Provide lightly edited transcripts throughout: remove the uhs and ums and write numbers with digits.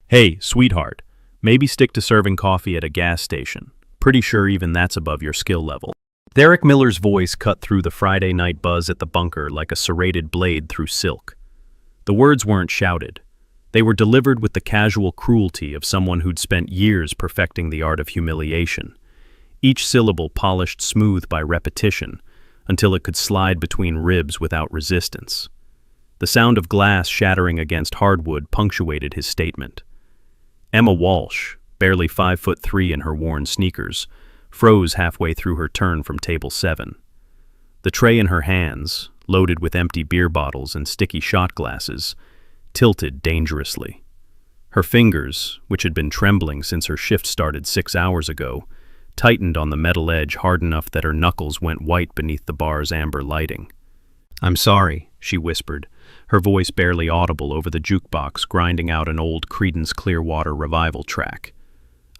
Hey, sweetheart, maybe stick to serving coffee at a gas station. Pretty sure even that's above your skill level. Derek Miller's voice cut through the Friday night buzz at the bunker like a serrated blade through silk. The words weren't shouted. They were delivered with the casual cruelty of someone who'd spent years perfecting the art of humiliation. Each syllable polished smooth by repetition, until it could slide between ribs without resistance. The sound of glass shattering against hardwood punctuated his statement. Emma Walsh, barely 5'3" in her worn sneakers, froze halfway through her turn from table 7. The tray in her hands, loaded with empty beer bottles and sticky shot glasses, tilted dangerously. Her fingers, which had been trembling since her shift started 6 hours ago, tightened on the metal edge hard enough that her knuckles went white beneath the bar's amber lighting. "I'm sorry," she whispered, her voice barely audible over the jukebox grinding out an old Creedence Clearwater Revival track.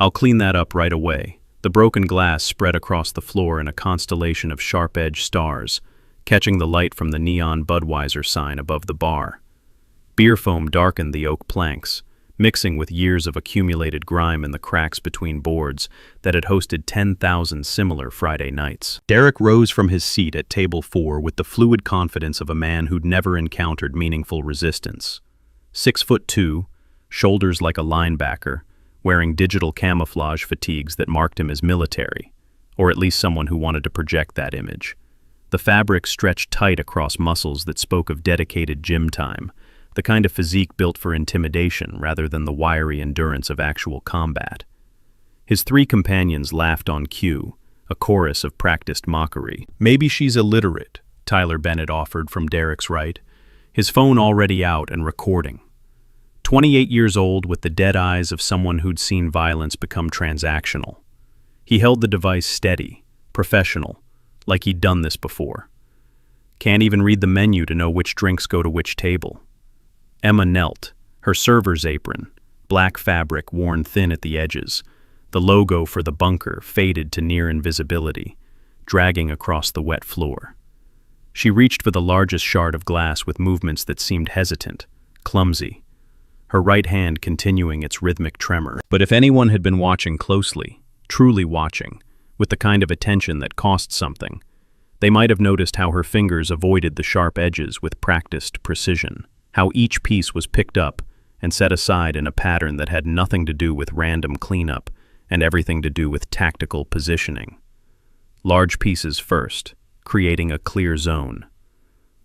"I'll clean that up right away." The broken glass spread across the floor in a constellation of sharp-edged stars, catching the light from the neon Budweiser sign above the bar. Beer foam darkened the oak planks, mixing with years of accumulated grime in the cracks between boards that had hosted 10,000 similar Friday nights. Derek rose from his seat at table 4 with the fluid confidence of a man who'd never encountered meaningful resistance. 6'2", shoulders like a linebacker, wearing digital camouflage fatigues that marked him as military, or at least someone who wanted to project that image. The fabric stretched tight across muscles that spoke of dedicated gym time, the kind of physique built for intimidation rather than the wiry endurance of actual combat. His 3 companions laughed on cue, a chorus of practiced mockery. "Maybe she's illiterate," Tyler Bennett offered from Derek's right, his phone already out and recording. 28 years old with the dead eyes of someone who'd seen violence become transactional. He held the device steady, professional, like he'd done this before. Can't even read the menu to know which drinks go to which table. Emma knelt, her server's apron, black fabric worn thin at the edges, the logo for the bunker faded to near invisibility, dragging across the wet floor. She reached for the largest shard of glass with movements that seemed hesitant, clumsy, her right hand continuing its rhythmic tremor. But if anyone had been watching closely, truly watching, with the kind of attention that cost something, they might have noticed how her fingers avoided the sharp edges with practiced precision, how each piece was picked up and set aside in a pattern that had nothing to do with random cleanup and everything to do with tactical positioning. Large pieces first, creating a clear zone,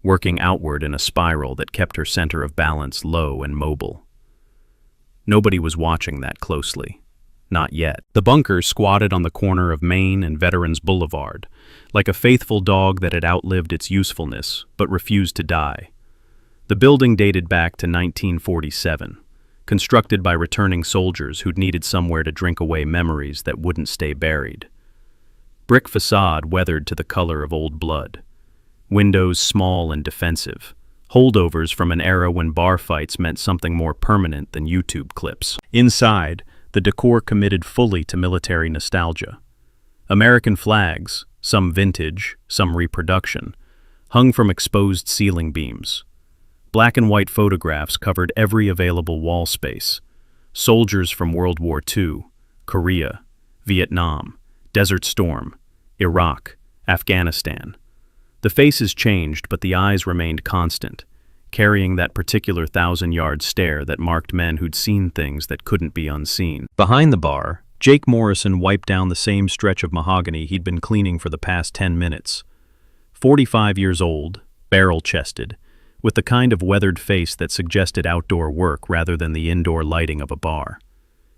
working outward in a spiral that kept her center of balance low and mobile. Nobody was watching that closely. Not yet. The bunker squatted on the corner of Main and Veterans Boulevard, like a faithful dog that had outlived its usefulness but refused to die. The building dated back to 1947, constructed by returning soldiers who'd needed somewhere to drink away memories that wouldn't stay buried. Brick facade weathered to the color of old blood. Windows small and defensive, holdovers from an era when bar fights meant something more permanent than YouTube clips. Inside, the decor committed fully to military nostalgia. American flags, some vintage, some reproduction, hung from exposed ceiling beams. Black and white photographs covered every available wall space. Soldiers from World War II, Korea, Vietnam, Desert Storm, Iraq, Afghanistan. The faces changed, but the eyes remained constant, carrying that particular 1,000-yard stare that marked men who'd seen things that couldn't be unseen. Behind the bar, Jake Morrison wiped down the same stretch of mahogany he'd been cleaning for the past 10 minutes. 45 years old, barrel-chested, with the kind of weathered face that suggested outdoor work rather than the indoor lighting of a bar.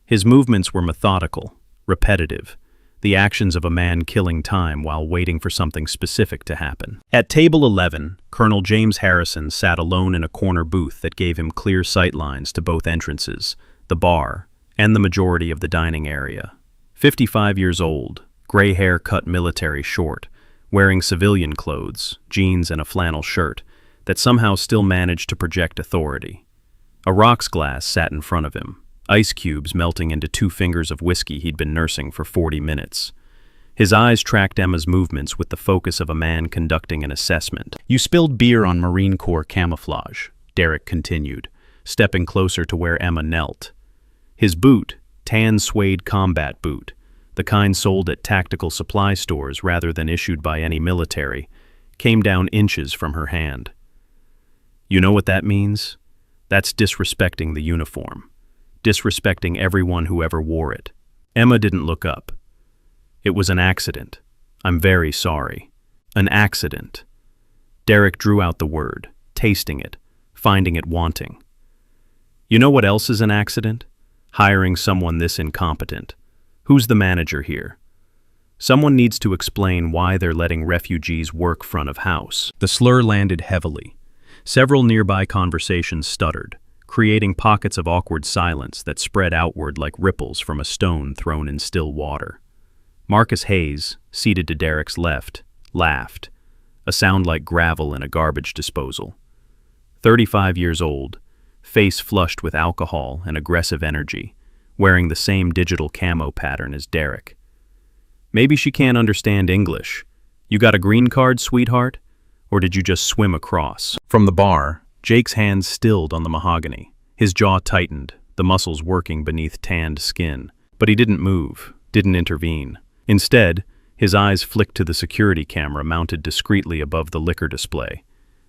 His movements were methodical, repetitive, the actions of a man killing time while waiting for something specific to happen. At table 11, Colonel James Harrison sat alone in a corner booth that gave him clear sight lines to both entrances, the bar, and the majority of the dining area. 55 years old, gray hair cut military short, wearing civilian clothes, jeans and a flannel shirt, that somehow still managed to project authority. A rocks glass sat in front of him, ice cubes melting into 2 fingers of whiskey he'd been nursing for 40 minutes. His eyes tracked Emma's movements with the focus of a man conducting an assessment. "You spilled beer on Marine Corps camouflage," Derek continued, stepping closer to where Emma knelt. His boot, tan suede combat boot, the kind sold at tactical supply stores rather than issued by any military, came down inches from her hand. You know what that means? That's disrespecting the uniform, disrespecting everyone who ever wore it. Emma didn't look up. It was an accident. I'm very sorry. An accident. Derek drew out the word, tasting it, finding it wanting. You know what else is an accident? Hiring someone this incompetent. Who's the manager here? Someone needs to explain why they're letting refugees work front of house. The slur landed heavily. Several nearby conversations stuttered, creating pockets of awkward silence that spread outward like ripples from a stone thrown in still water. Marcus Hayes, seated to Derek's left, laughed, a sound like gravel in a garbage disposal. 35 years old, face flushed with alcohol and aggressive energy, wearing the same digital camo pattern as Derek. Maybe she can't understand English. You got a green card, sweetheart? Or did you just swim across? From the bar, Jake's hands stilled on the mahogany. His jaw tightened, the muscles working beneath tanned skin. But he didn't move, didn't intervene. Instead, his eyes flicked to the security camera mounted discreetly above the liquor display,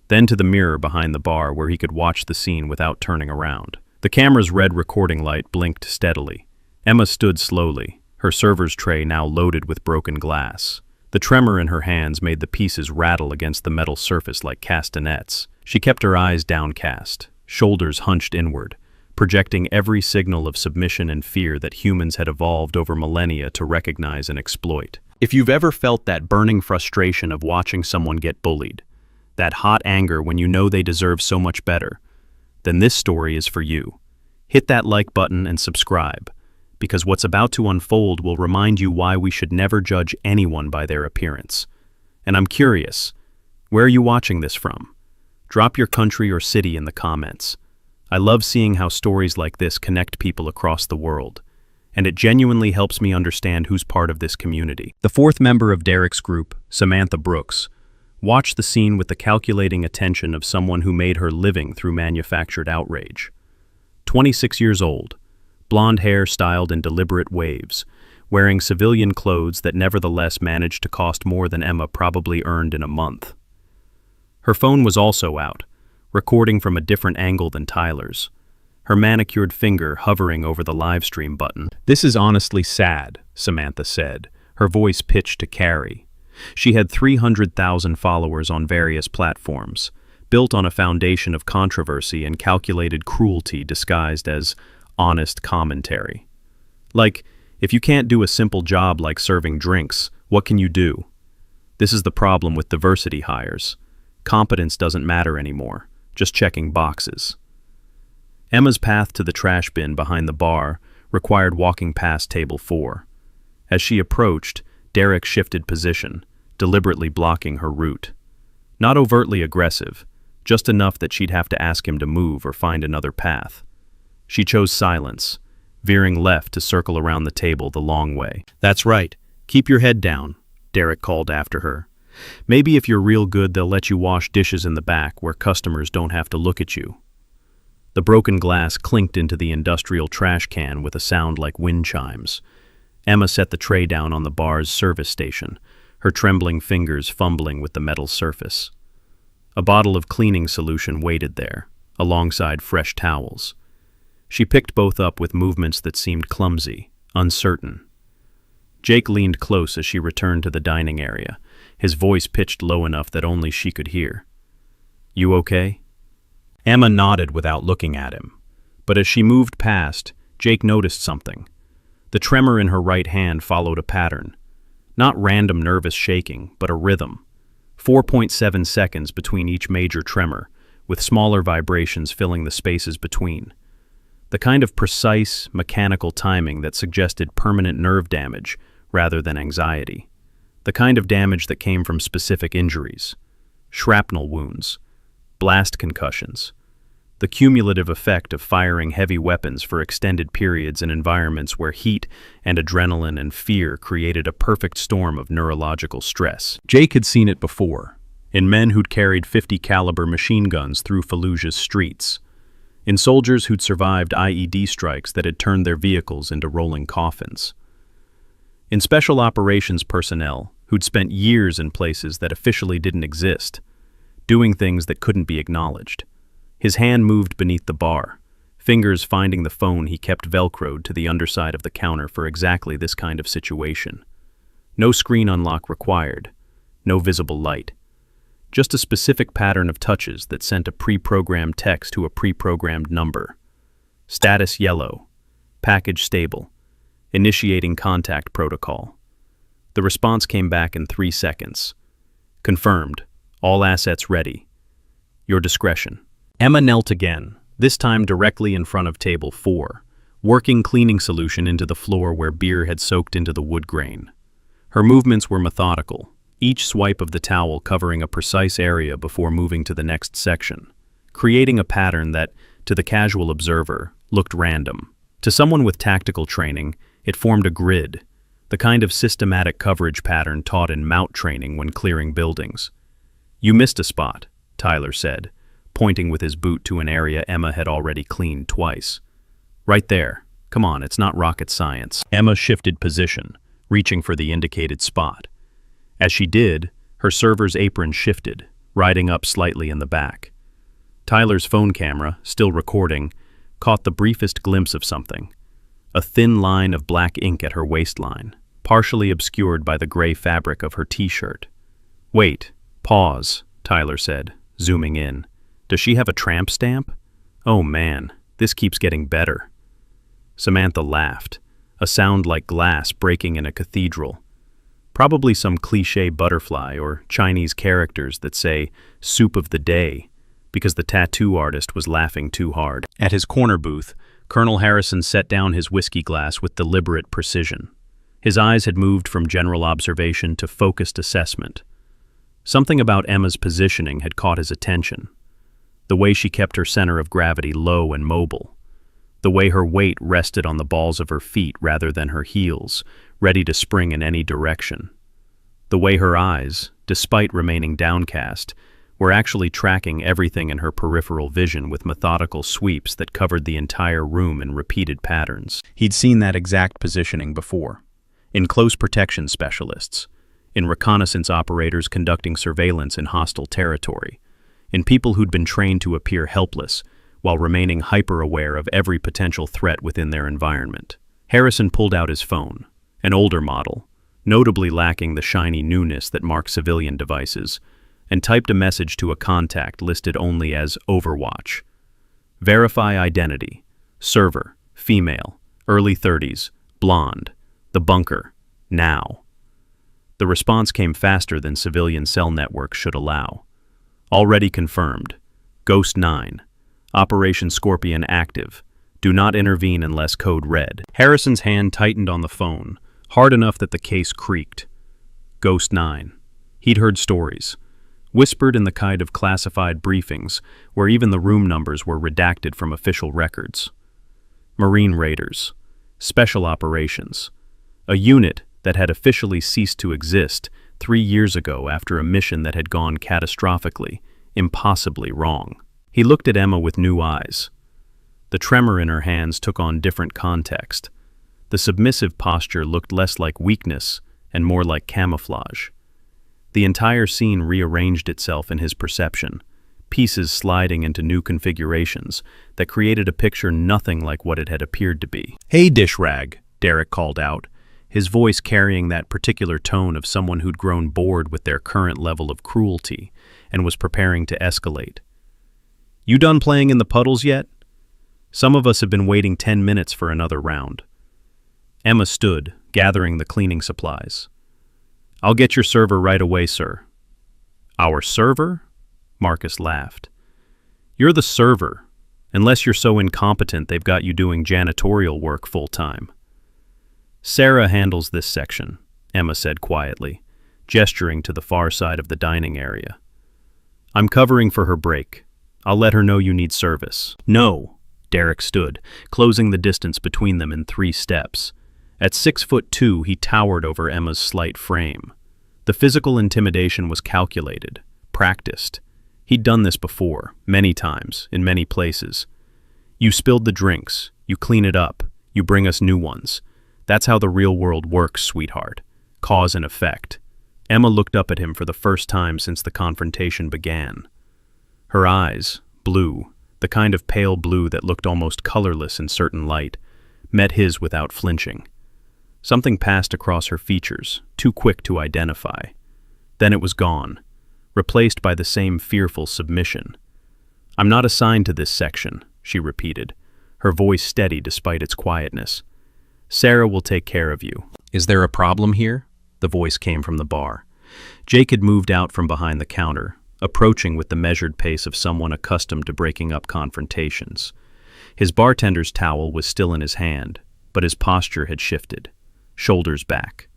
then to the mirror behind the bar where he could watch the scene without turning around. The camera's red recording light blinked steadily. Emma stood slowly, her server's tray now loaded with broken glass. The tremor in her hands made the pieces rattle against the metal surface like castanets. She kept her eyes downcast, shoulders hunched inward, projecting every signal of submission and fear that humans had evolved over millennia to recognize and exploit. If you've ever felt that burning frustration of watching someone get bullied, that hot anger when you know they deserve so much better, then this story is for you. Hit that like button and subscribe, because what's about to unfold will remind you why we should never judge anyone by their appearance. And I'm curious, where are you watching this from? Drop your country or city in the comments. I love seeing how stories like this connect people across the world, and it genuinely helps me understand who's part of this community. The fourth member of Derek's group, Samantha Brooks, watched the scene with the calculating attention of someone who made her living through manufactured outrage. 26 years old, blonde hair styled in deliberate waves, wearing civilian clothes that nevertheless managed to cost more than Emma probably earned in a month. Her phone was also out, recording from a different angle than Tyler's, her manicured finger hovering over the livestream button. "This is honestly sad," Samantha said, her voice pitched to Carrie. She had 300,000 followers on various platforms, built on a foundation of controversy and calculated cruelty disguised as honest commentary. Like, if you can't do a simple job like serving drinks, what can you do? This is the problem with diversity hires. Competence doesn't matter anymore, just checking boxes. Emma's path to the trash bin behind the bar required walking past table 4. As she approached, Derek shifted position, deliberately blocking her route. Not overtly aggressive, just enough that she'd have to ask him to move or find another path. She chose silence, veering left to circle around the table the long way. "That's right. Keep your head down," Derek called after her. "Maybe if you're real good, they'll let you wash dishes in the back where customers don't have to look at you." The broken glass clinked into the industrial trash can with a sound like wind chimes. Emma set the tray down on the bar's service station, her trembling fingers fumbling with the metal surface. A bottle of cleaning solution waited there, alongside fresh towels. She picked both up with movements that seemed clumsy, uncertain. Jake leaned close as she returned to the dining area, his voice pitched low enough that only she could hear. "You okay?" Emma nodded without looking at him, but as she moved past, Jake noticed something. The tremor in her right hand followed a pattern. Not random nervous shaking, but a rhythm. 4.7 seconds between each major tremor, with smaller vibrations filling the spaces between. The kind of precise, mechanical timing that suggested permanent nerve damage rather than anxiety. The kind of damage that came from specific injuries. Shrapnel wounds. Blast concussions. The cumulative effect of firing heavy weapons for extended periods in environments where heat and adrenaline and fear created a perfect storm of neurological stress. Jake had seen it before, in men who'd carried .50 caliber machine guns through Fallujah's streets. in soldiers who'd survived IED strikes that had turned their vehicles into rolling coffins, in special operations personnel who'd spent years in places that officially didn't exist, doing things that couldn't be acknowledged. His hand moved beneath the bar, fingers finding the phone he kept velcroed to the underside of the counter for exactly this kind of situation. No screen unlock required, no visible light. Just a specific pattern of touches that sent a pre-programmed text to a pre-programmed number. Status yellow, package stable, initiating contact protocol. The response came back in 3 seconds. Confirmed, all assets ready. Your discretion. Emma knelt again, this time directly in front of table 4, working cleaning solution into the floor where beer had soaked into the wood grain. Her movements were methodical, each swipe of the towel covering a precise area before moving to the next section, creating a pattern that, to the casual observer, looked random. To someone with tactical training, it formed a grid, the kind of systematic coverage pattern taught in MOUT training when clearing buildings. "You missed a spot," Tyler said, pointing with his boot to an area Emma had already cleaned twice. "Right there. Come on, it's not rocket science." Emma shifted position, reaching for the indicated spot. As she did, her server's apron shifted, riding up slightly in the back. Tyler's phone camera, still recording, caught the briefest glimpse of something. A thin line of black ink at her waistline, partially obscured by the gray fabric of her t-shirt. "Wait, pause," Tyler said, zooming in. "Does she have a tramp stamp? Oh man, this keeps getting better." Samantha laughed, a sound like glass breaking in a cathedral. Probably some cliché butterfly or Chinese characters that say, "soup of the day," because the tattoo artist was laughing too hard. At his corner booth, Colonel Harrison set down his whiskey glass with deliberate precision. His eyes had moved from general observation to focused assessment. Something about Emma's positioning had caught his attention. The way she kept her center of gravity low and mobile. The way her weight rested on the balls of her feet rather than her heels, ready to spring in any direction. The way her eyes, despite remaining downcast, were actually tracking everything in her peripheral vision with methodical sweeps that covered the entire room in repeated patterns. He'd seen that exact positioning before. In close protection specialists, in reconnaissance operators conducting surveillance in hostile territory, in people who'd been trained to appear helpless while remaining hyper-aware of every potential threat within their environment. Harrison pulled out his phone, an older model, notably lacking the shiny newness that marks civilian devices, and typed a message to a contact listed only as Overwatch. "Verify identity. Server. Female. Early 30s. Blonde. The bunker. Now." The response came faster than civilian cell networks should allow. Already confirmed. Ghost 9. Operation Scorpion active. Do not intervene unless code red. Harrison's hand tightened on the phone, hard enough that the case creaked. Ghost 9. He'd heard stories, whispered in the kind of classified briefings where even the room numbers were redacted from official records. Marine Raiders. Special Operations. A unit that had officially ceased to exist 3 years ago after a mission that had gone catastrophically, impossibly wrong. He looked at Emma with new eyes. The tremor in her hands took on different context. The submissive posture looked less like weakness and more like camouflage. The entire scene rearranged itself in his perception, pieces sliding into new configurations that created a picture nothing like what it had appeared to be. "Hey, dish rag," Derek called out, his voice carrying that particular tone of someone who'd grown bored with their current level of cruelty and was preparing to escalate. "You done playing in the puddles yet? Some of us have been waiting 10 minutes for another round." Emma stood, gathering the cleaning supplies. "I'll get your server right away, sir." "Our server?" Marcus laughed. "You're the server, unless you're so incompetent they've got you doing janitorial work full-time." "Sarah handles this section," Emma said quietly, gesturing to the far side of the dining area. "I'm covering for her break. I'll let her know you need service." "No," Derek stood, closing the distance between them in 3 steps. At 6'2", he towered over Emma's slight frame. The physical intimidation was calculated, practiced. He'd done this before, many times, in many places. You spilled the drinks, you clean it up, you bring us new ones. That's how the real world works, sweetheart. Cause and effect. Emma looked up at him for the first time since the confrontation began. Her eyes, blue, the kind of pale blue that looked almost colorless in certain light, met his without flinching. Something passed across her features, too quick to identify. Then it was gone, replaced by the same fearful submission. "I'm not assigned to this section," she repeated, her voice steady despite its quietness. "Sarah will take care of you." "Is there a problem here?" The voice came from the bar. Jake had moved out from behind the counter, approaching with the measured pace of someone accustomed to breaking up confrontations. His bartender's towel was still in his hand, but his posture had shifted. Shoulders back,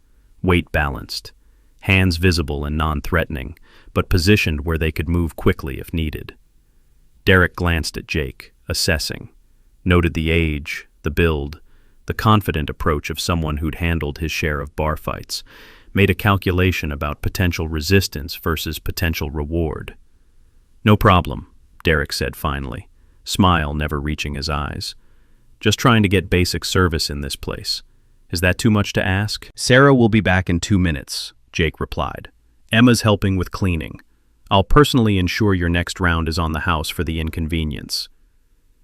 weight balanced, hands visible and non-threatening, but positioned where they could move quickly if needed. Derek glanced at Jake, assessing, noted the age, the build, the confident approach of someone who'd handled his share of bar fights, made a calculation about potential resistance versus potential reward. "No problem," Derek said finally, smile never reaching his eyes. "Just trying to get basic service in this place. Is that too much to ask?" "Sarah will be back in 2 minutes," Jake replied. "Emma's helping with cleaning. I'll personally ensure your next round is on the house for the inconvenience."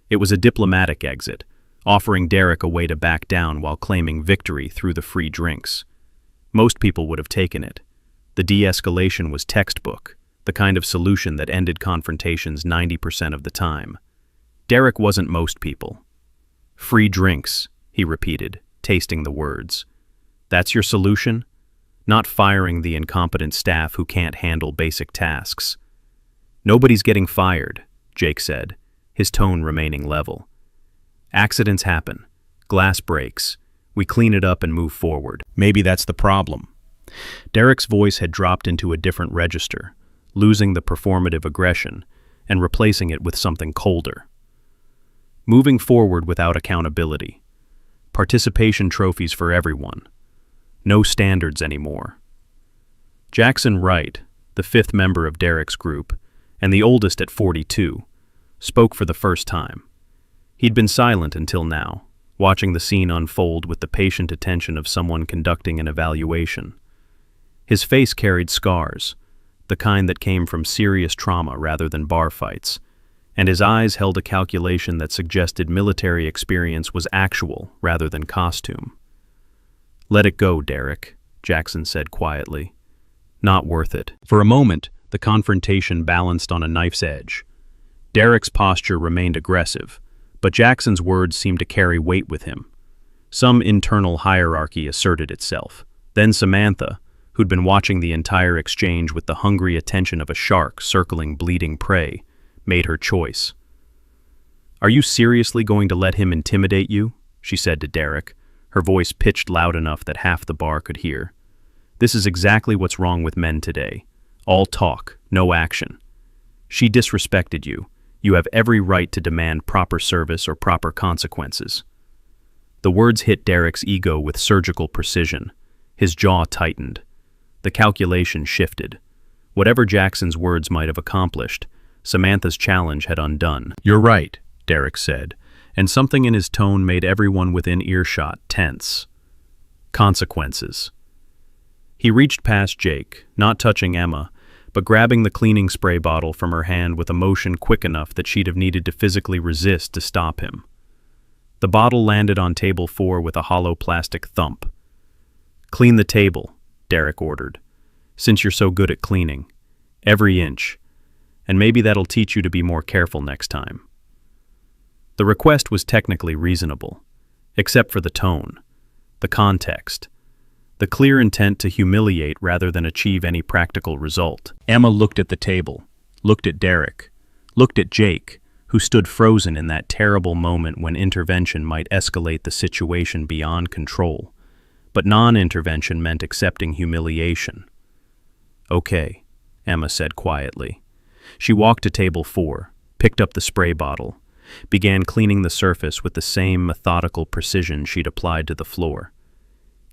It was a diplomatic exit, offering Derek a way to back down while claiming victory through the free drinks. Most people would have taken it. The de-escalation was textbook, the kind of solution that ended confrontations 90% of the time. Derek wasn't most people. "Free drinks," he repeated, tasting the words. "That's your solution? Not firing the incompetent staff who can't handle basic tasks." "Nobody's getting fired," Jake said, his tone remaining level. "Accidents happen. Glass breaks. We clean it up and move forward. Maybe that's the problem." Derek's voice had dropped into a different register, losing the performative aggression and replacing it with something colder. Moving forward without accountability. Participation trophies for everyone. No standards anymore. Jackson Wright, the fifth member of Derek's group, and the oldest at 42, spoke for the first time. He'd been silent until now, watching the scene unfold with the patient attention of someone conducting an evaluation. His face carried scars, the kind that came from serious trauma rather than bar fights, and his eyes held a calculation that suggested military experience was actual rather than costume. "Let it go, Derek," Jackson said quietly. "Not worth it." For a moment, the confrontation balanced on a knife's edge. Derek's posture remained aggressive, but Jackson's words seemed to carry weight with him. Some internal hierarchy asserted itself. Then Samantha, who'd been watching the entire exchange with the hungry attention of a shark circling bleeding prey, made her choice. "Are you seriously going to let him intimidate you?" she said to Derek, her voice pitched loud enough that half the bar could hear. "This is exactly what's wrong with men today. All talk, no action. She disrespected you. You have every right to demand proper service or proper consequences." The words hit Derek's ego with surgical precision. His jaw tightened. The calculation shifted. Whatever Jackson's words might have accomplished, Samantha's challenge had undone. "You're right," Derek said, and something in his tone made everyone within earshot tense. "Consequences." He reached past Jake, not touching Emma, but grabbing the cleaning spray bottle from her hand with a motion quick enough that she'd have needed to physically resist to stop him. The bottle landed on table 4 with a hollow plastic thump. "Clean the table," Derek ordered, "since you're so good at cleaning. Every inch. And maybe that'll teach you to be more careful next time." The request was technically reasonable, except for the tone, the context, the clear intent to humiliate rather than achieve any practical result. Emma looked at the table, looked at Derek, looked at Jake, who stood frozen in that terrible moment when intervention might escalate the situation beyond control. But non-intervention meant accepting humiliation. "Okay," Emma said quietly. She walked to table 4, picked up the spray bottle, began cleaning the surface with the same methodical precision she'd applied to the floor.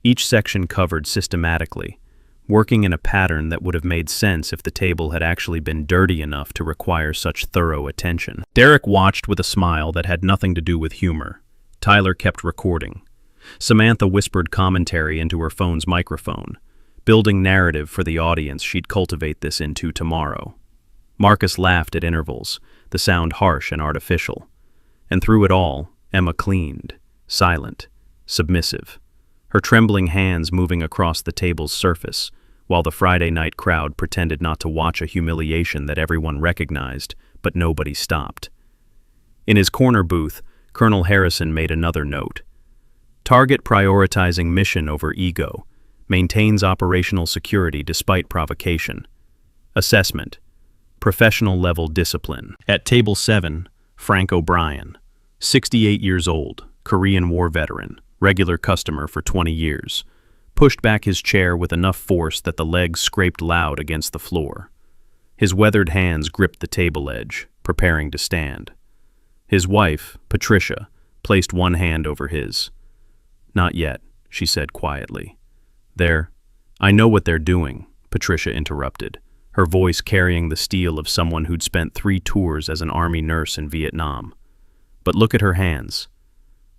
Each section covered systematically, working in a pattern that would have made sense if the table had actually been dirty enough to require such thorough attention. Derek watched with a smile that had nothing to do with humor. Tyler kept recording. Samantha whispered commentary into her phone's microphone, building narrative for the audience she'd cultivate this into tomorrow. Marcus laughed at intervals, the sound harsh and artificial. And through it all, Emma cleaned, silent, submissive, her trembling hands moving across the table's surface, while the Friday night crowd pretended not to watch a humiliation that everyone recognized, but nobody stopped. In his corner booth, Colonel Harrison made another note. Target prioritizing mission over ego, maintains operational security despite provocation. Assessment, professional-level discipline. At Table 7, Frank O'Brien, 68 years old, Korean War veteran, regular customer for 20 years, pushed back his chair with enough force that the legs scraped loud against the floor. His weathered hands gripped the table edge, preparing to stand. His wife, Patricia, placed one hand over his. "Not yet," she said quietly. I know what they're doing," Patricia interrupted, her voice carrying the steel of someone who'd spent 3 tours as an army nurse in Vietnam. "But look at her hands."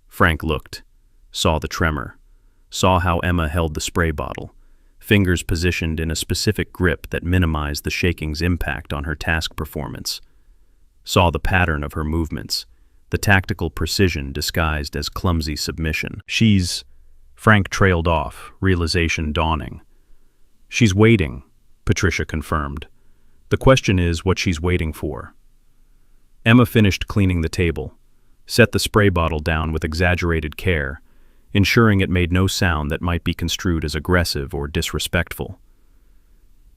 Frank looked, saw the tremor, saw how Emma held the spray bottle, fingers positioned in a specific grip that minimized the shaking's impact on her task performance. Saw the pattern of her movements, the tactical precision disguised as clumsy submission. Frank trailed off, realization dawning. "She's waiting," Patricia confirmed. "The question is what she's waiting for." Emma finished cleaning the table, set the spray bottle down with exaggerated care, ensuring it made no sound that might be construed as aggressive or disrespectful.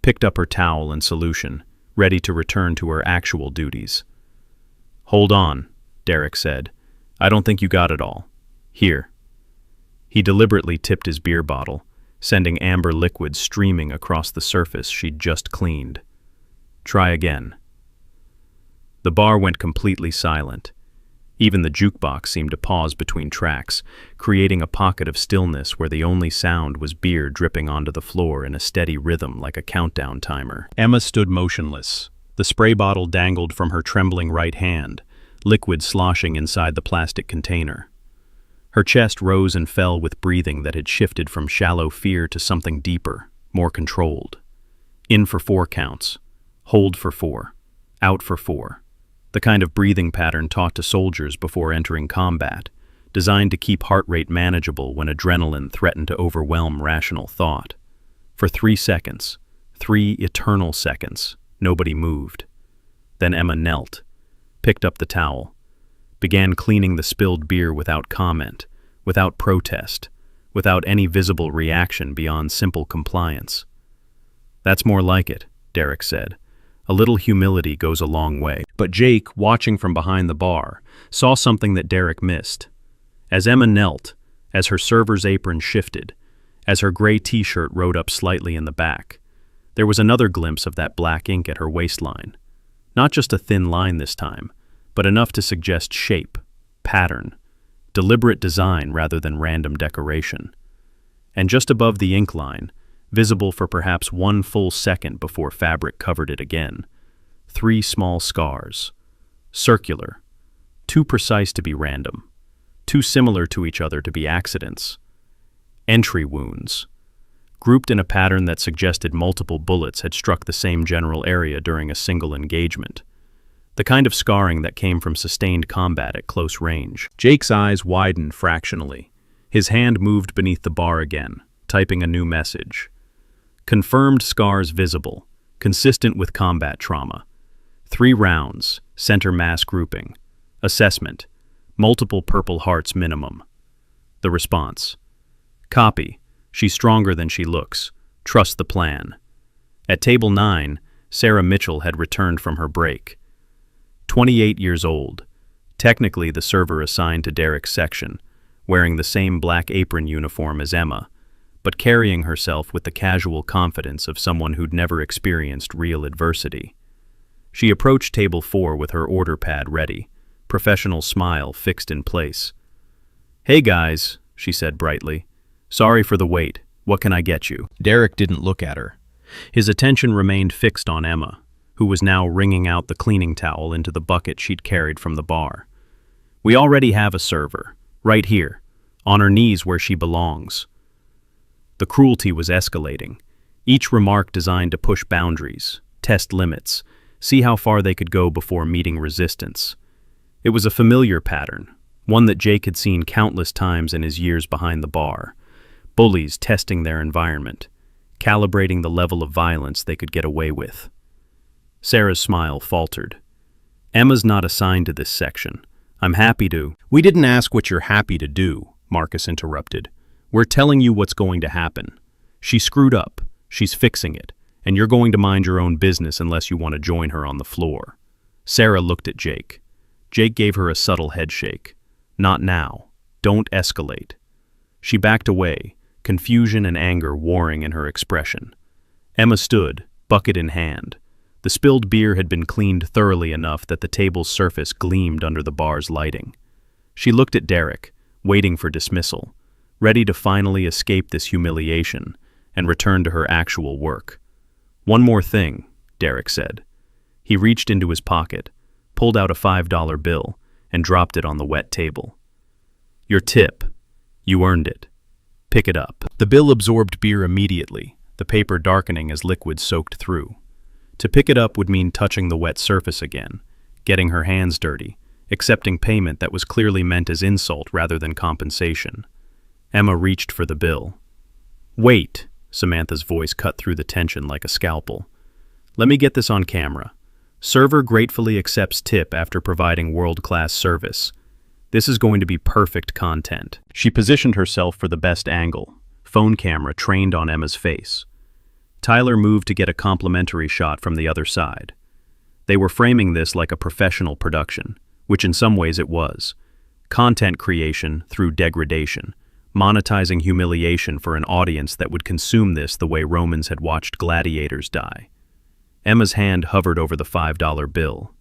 Picked up her towel and solution, ready to return to her actual duties. "Hold on," Derek said. "I don't think you got it all. Here." He deliberately tipped his beer bottle, sending amber liquid streaming across the surface she'd just cleaned. "Try again." The bar went completely silent. Even the jukebox seemed to pause between tracks, creating a pocket of stillness where the only sound was beer dripping onto the floor in a steady rhythm like a countdown timer. Emma stood motionless. The spray bottle dangled from her trembling right hand, liquid sloshing inside the plastic container. Her chest rose and fell with breathing that had shifted from shallow fear to something deeper, more controlled. In for 4 counts. Hold for 4. Out for 4. The kind of breathing pattern taught to soldiers before entering combat, designed to keep heart rate manageable when adrenaline threatened to overwhelm rational thought. For 3 seconds, 3 eternal seconds, nobody moved. Then Emma knelt, picked up the towel, began cleaning the spilled beer without comment, without protest, without any visible reaction beyond simple compliance. "That's more like it," Derek said. "A little humility goes a long way." But Jake, watching from behind the bar, saw something that Derek missed. As Emma knelt, as her server's apron shifted, as her gray t-shirt rode up slightly in the back, there was another glimpse of that black ink at her waistline. Not just a thin line this time, but enough to suggest shape, pattern, deliberate design rather than random decoration. And just above the ink line, visible for perhaps 1 full second before fabric covered it again, 3 small scars. Circular, too precise to be random, too similar to each other to be accidents. Entry wounds, grouped in a pattern that suggested multiple bullets had struck the same general area during a single engagement. The kind of scarring that came from sustained combat at close range. Jake's eyes widened fractionally. His hand moved beneath the bar again, typing a new message. Confirmed scars visible, consistent with combat trauma. 3 rounds, center mass grouping. Assessment, multiple Purple Hearts minimum. The response. Copy, she's stronger than she looks. Trust the plan. At Table 9, Sarah Mitchell had returned from her break. 28 years old, technically the server assigned to Derek's section, wearing the same black apron uniform as Emma, but carrying herself with the casual confidence of someone who'd never experienced real adversity. She approached Table 4 with her order pad ready, professional smile fixed in place. "Hey guys," she said brightly. "Sorry for the wait. What can I get you? Derek didn't look at her. His attention remained fixed on Emma, who was now wringing out the cleaning towel into the bucket she'd carried from the bar. We already have a server, right here, on her knees where she belongs. The cruelty was escalating, each remark designed to push boundaries, test limits, see how far they could go before meeting resistance. It was a familiar pattern, one that Jake had seen countless times in his years behind the bar. Bullies testing their environment, calibrating the level of violence they could get away with. Sarah's smile faltered. Emma's not assigned to this section. I'm happy to. We didn't ask what you're happy to do, Marcus interrupted. We're telling you what's going to happen. She screwed up. She's fixing it. And you're going to mind your own business unless you want to join her on the floor. Sarah looked at Jake. Jake gave her a subtle headshake. Not now. Don't escalate. She backed away, confusion and anger warring in her expression. Emma stood, bucket in hand. The spilled beer had been cleaned thoroughly enough that the table's surface gleamed under the bar's lighting. She looked at Derek, waiting for dismissal, ready to finally escape this humiliation and return to her actual work. One more thing, Derek said. He reached into his pocket, pulled out a $5 bill, and dropped it on the wet table. Your tip. You earned it. Pick it up. The bill absorbed beer immediately, the paper darkening as liquid soaked through. To pick it up would mean touching the wet surface again, getting her hands dirty, accepting payment that was clearly meant as insult rather than compensation. Emma reached for the bill. Wait, Samantha's voice cut through the tension like a scalpel. Let me get this on camera. Server gratefully accepts tip after providing world-class service. This is going to be perfect content. She positioned herself for the best angle, phone camera trained on Emma's face. Tyler moved to get a complimentary shot from the other side. They were framing this like a professional production, which in some ways it was. Content creation through degradation, monetizing humiliation for an audience that would consume this the way Romans had watched gladiators die. Emma's hand hovered over the $5 bill.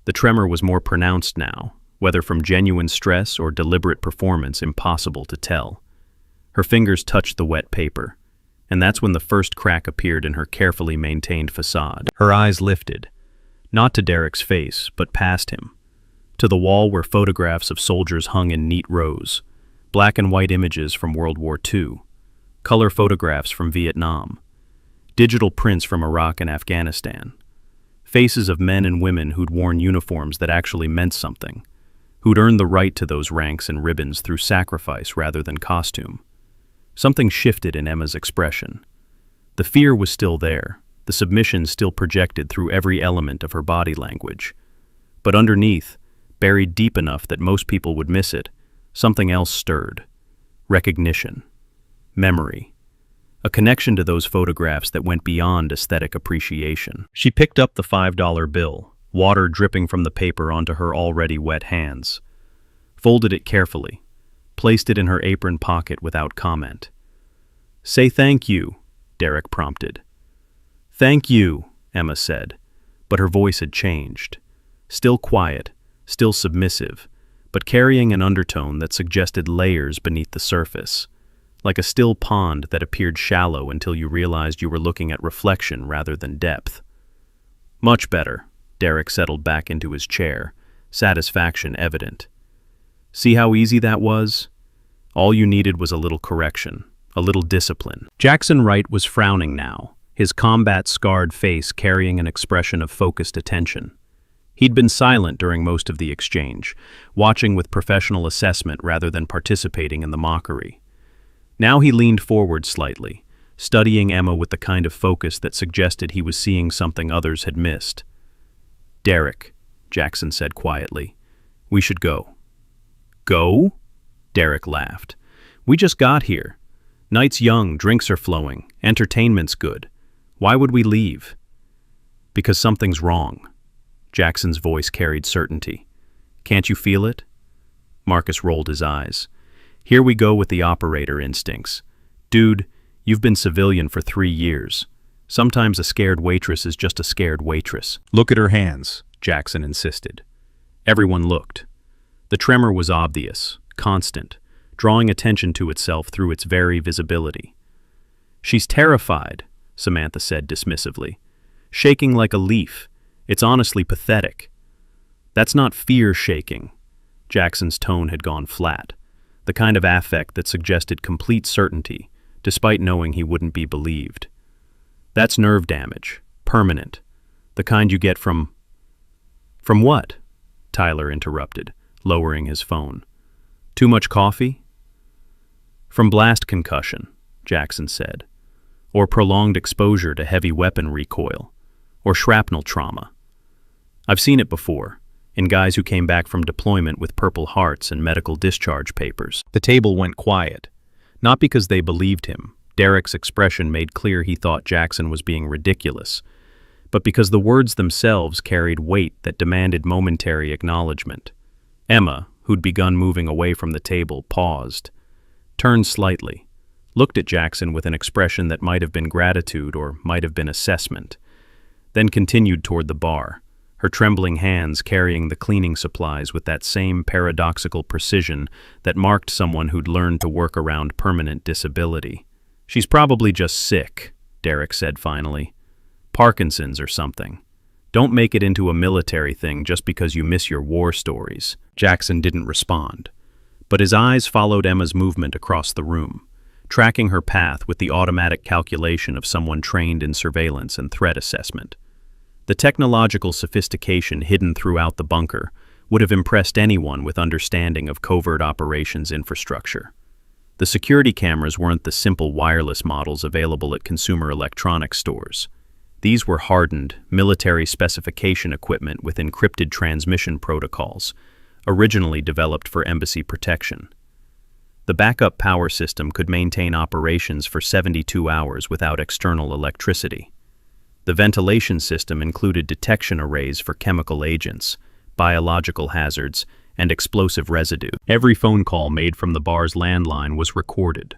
The tremor was more pronounced now, whether from genuine stress or deliberate performance, impossible to tell. Her fingers touched the wet paper, and that's when the first crack appeared in her carefully maintained facade. Her eyes lifted, not to Derek's face, but past him, to the wall where photographs of soldiers hung in neat rows, black and white images from World War II, color photographs from Vietnam, digital prints from Iraq and Afghanistan, faces of men and women who'd worn uniforms that actually meant something, who'd earned the right to those ranks and ribbons through sacrifice rather than costume. Something shifted in Emma's expression. The fear was still there, the submission still projected through every element of her body language. But underneath, buried deep enough that most people would miss it, something else stirred. Recognition. Memory. A connection to those photographs that went beyond aesthetic appreciation. She picked up the $5 bill, water dripping from the paper onto her already wet hands, folded it carefully, placed it in her apron pocket without comment. Say thank you, Derek prompted. Thank you, Emma said, but her voice had changed. Still quiet, still submissive, but carrying an undertone that suggested layers beneath the surface, like a still pond that appeared shallow until you realized you were looking at reflection rather than depth. Much better, Derek settled back into his chair, satisfaction evident. See how easy that was? All you needed was a little correction, a little discipline. Jackson Wright was frowning now, his combat-scarred face carrying an expression of focused attention. He'd been silent during most of the exchange, watching with professional assessment rather than participating in the mockery. Now he leaned forward slightly, studying Emma with the kind of focus that suggested he was seeing something others had missed. Derek, Jackson said quietly, we should go. Go? Derek laughed. We just got here. Night's young, drinks are flowing, entertainment's good. Why would we leave? Because something's wrong. Jackson's voice carried certainty. Can't you feel it? Marcus rolled his eyes. Here we go with the operator instincts. Dude, you've been civilian for 3 years. Sometimes a scared waitress is just a scared waitress. Look at her hands, Jackson insisted. Everyone looked. The tremor was obvious, constant, drawing attention to itself through its very visibility. She's terrified, Samantha said dismissively. Shaking like a leaf. It's honestly pathetic. That's not fear shaking. Jackson's tone had gone flat, the kind of affect that suggested complete certainty, despite knowing he wouldn't be believed. That's nerve damage, permanent, the kind you get from... From what? Tyler interrupted, lowering his phone. Too much coffee? From blast concussion, Jackson said, or prolonged exposure to heavy weapon recoil, or shrapnel trauma. I've seen it before, in guys who came back from deployment with Purple Hearts and medical discharge papers. The table went quiet, not because they believed him. Derek's expression made clear he thought Jackson was being ridiculous, but because the words themselves carried weight that demanded momentary acknowledgement. Emma, who'd begun moving away from the table, paused, turned slightly, looked at Jackson with an expression that might have been gratitude or might have been assessment, then continued toward the bar, her trembling hands carrying the cleaning supplies with that same paradoxical precision that marked someone who'd learned to work around permanent disability. She's probably just sick, Derek said finally. Parkinson's or something. Don't make it into a military thing just because you miss your war stories. Jackson didn't respond, but his eyes followed Emma's movement across the room, tracking her path with the automatic calculation of someone trained in surveillance and threat assessment. The technological sophistication hidden throughout the bunker would have impressed anyone with understanding of covert operations infrastructure. The security cameras weren't the simple wireless models available at consumer electronics stores. These were hardened, military specification equipment with encrypted transmission protocols, originally developed for embassy protection. The backup power system could maintain operations for 72 hours without external electricity. The ventilation system included detection arrays for chemical agents, biological hazards, and explosive residue. Every phone call made from the bar's landline was recorded.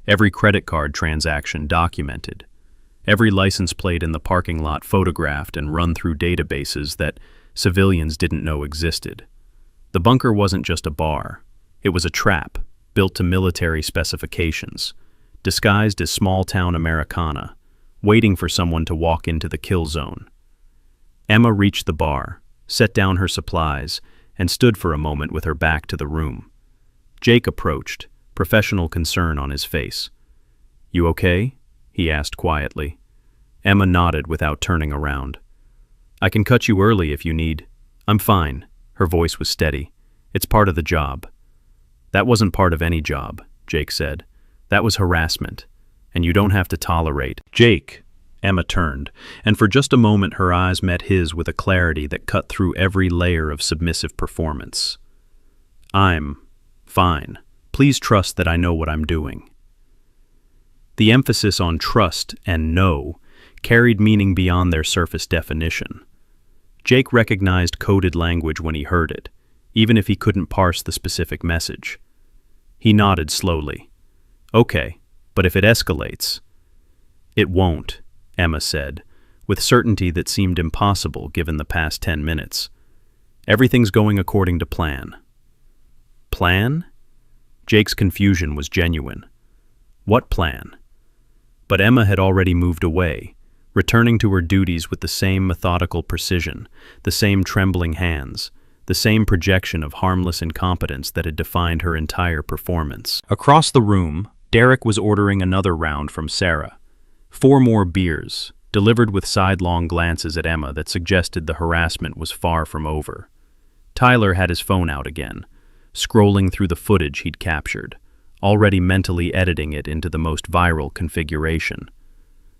Every credit card transaction documented. Every license plate in the parking lot photographed and run through databases that civilians didn't know existed. The bunker wasn't just a bar. It was a trap, built to military specifications, disguised as small-town Americana, waiting for someone to walk into the kill zone. Emma reached the bar, set down her supplies, and stood for a moment with her back to the room. Jake approached, professional concern on his face. "You okay?" he asked quietly. Emma nodded without turning around. "I can cut you early if you need." "I'm fine." Her voice was steady. "It's part of the job." "That wasn't part of any job," Jake said. "That was harassment, and you don't have to tolerate." "Jake," Emma turned, and for just a moment her eyes met his with a clarity that cut through every layer of submissive performance. "I'm fine. Please trust that I know what I'm doing." The emphasis on trust and know carried meaning beyond their surface definition. Jake recognized coded language when he heard it, even if he couldn't parse the specific message. He nodded slowly. "Okay, but if it escalates..." "It won't," Emma said, with certainty that seemed impossible given the past 10 minutes. "Everything's going according to plan." "Plan?" Jake's confusion was genuine. What plan? But Emma had already moved away, returning to her duties with the same methodical precision, the same trembling hands, the same projection of harmless incompetence that had defined her entire performance. Across the room, Derek was ordering another round from Sarah. 4 more beers, delivered with sidelong glances at Emma that suggested the harassment was far from over. Tyler had his phone out again, scrolling through the footage he'd captured, already mentally editing it into the most viral configuration.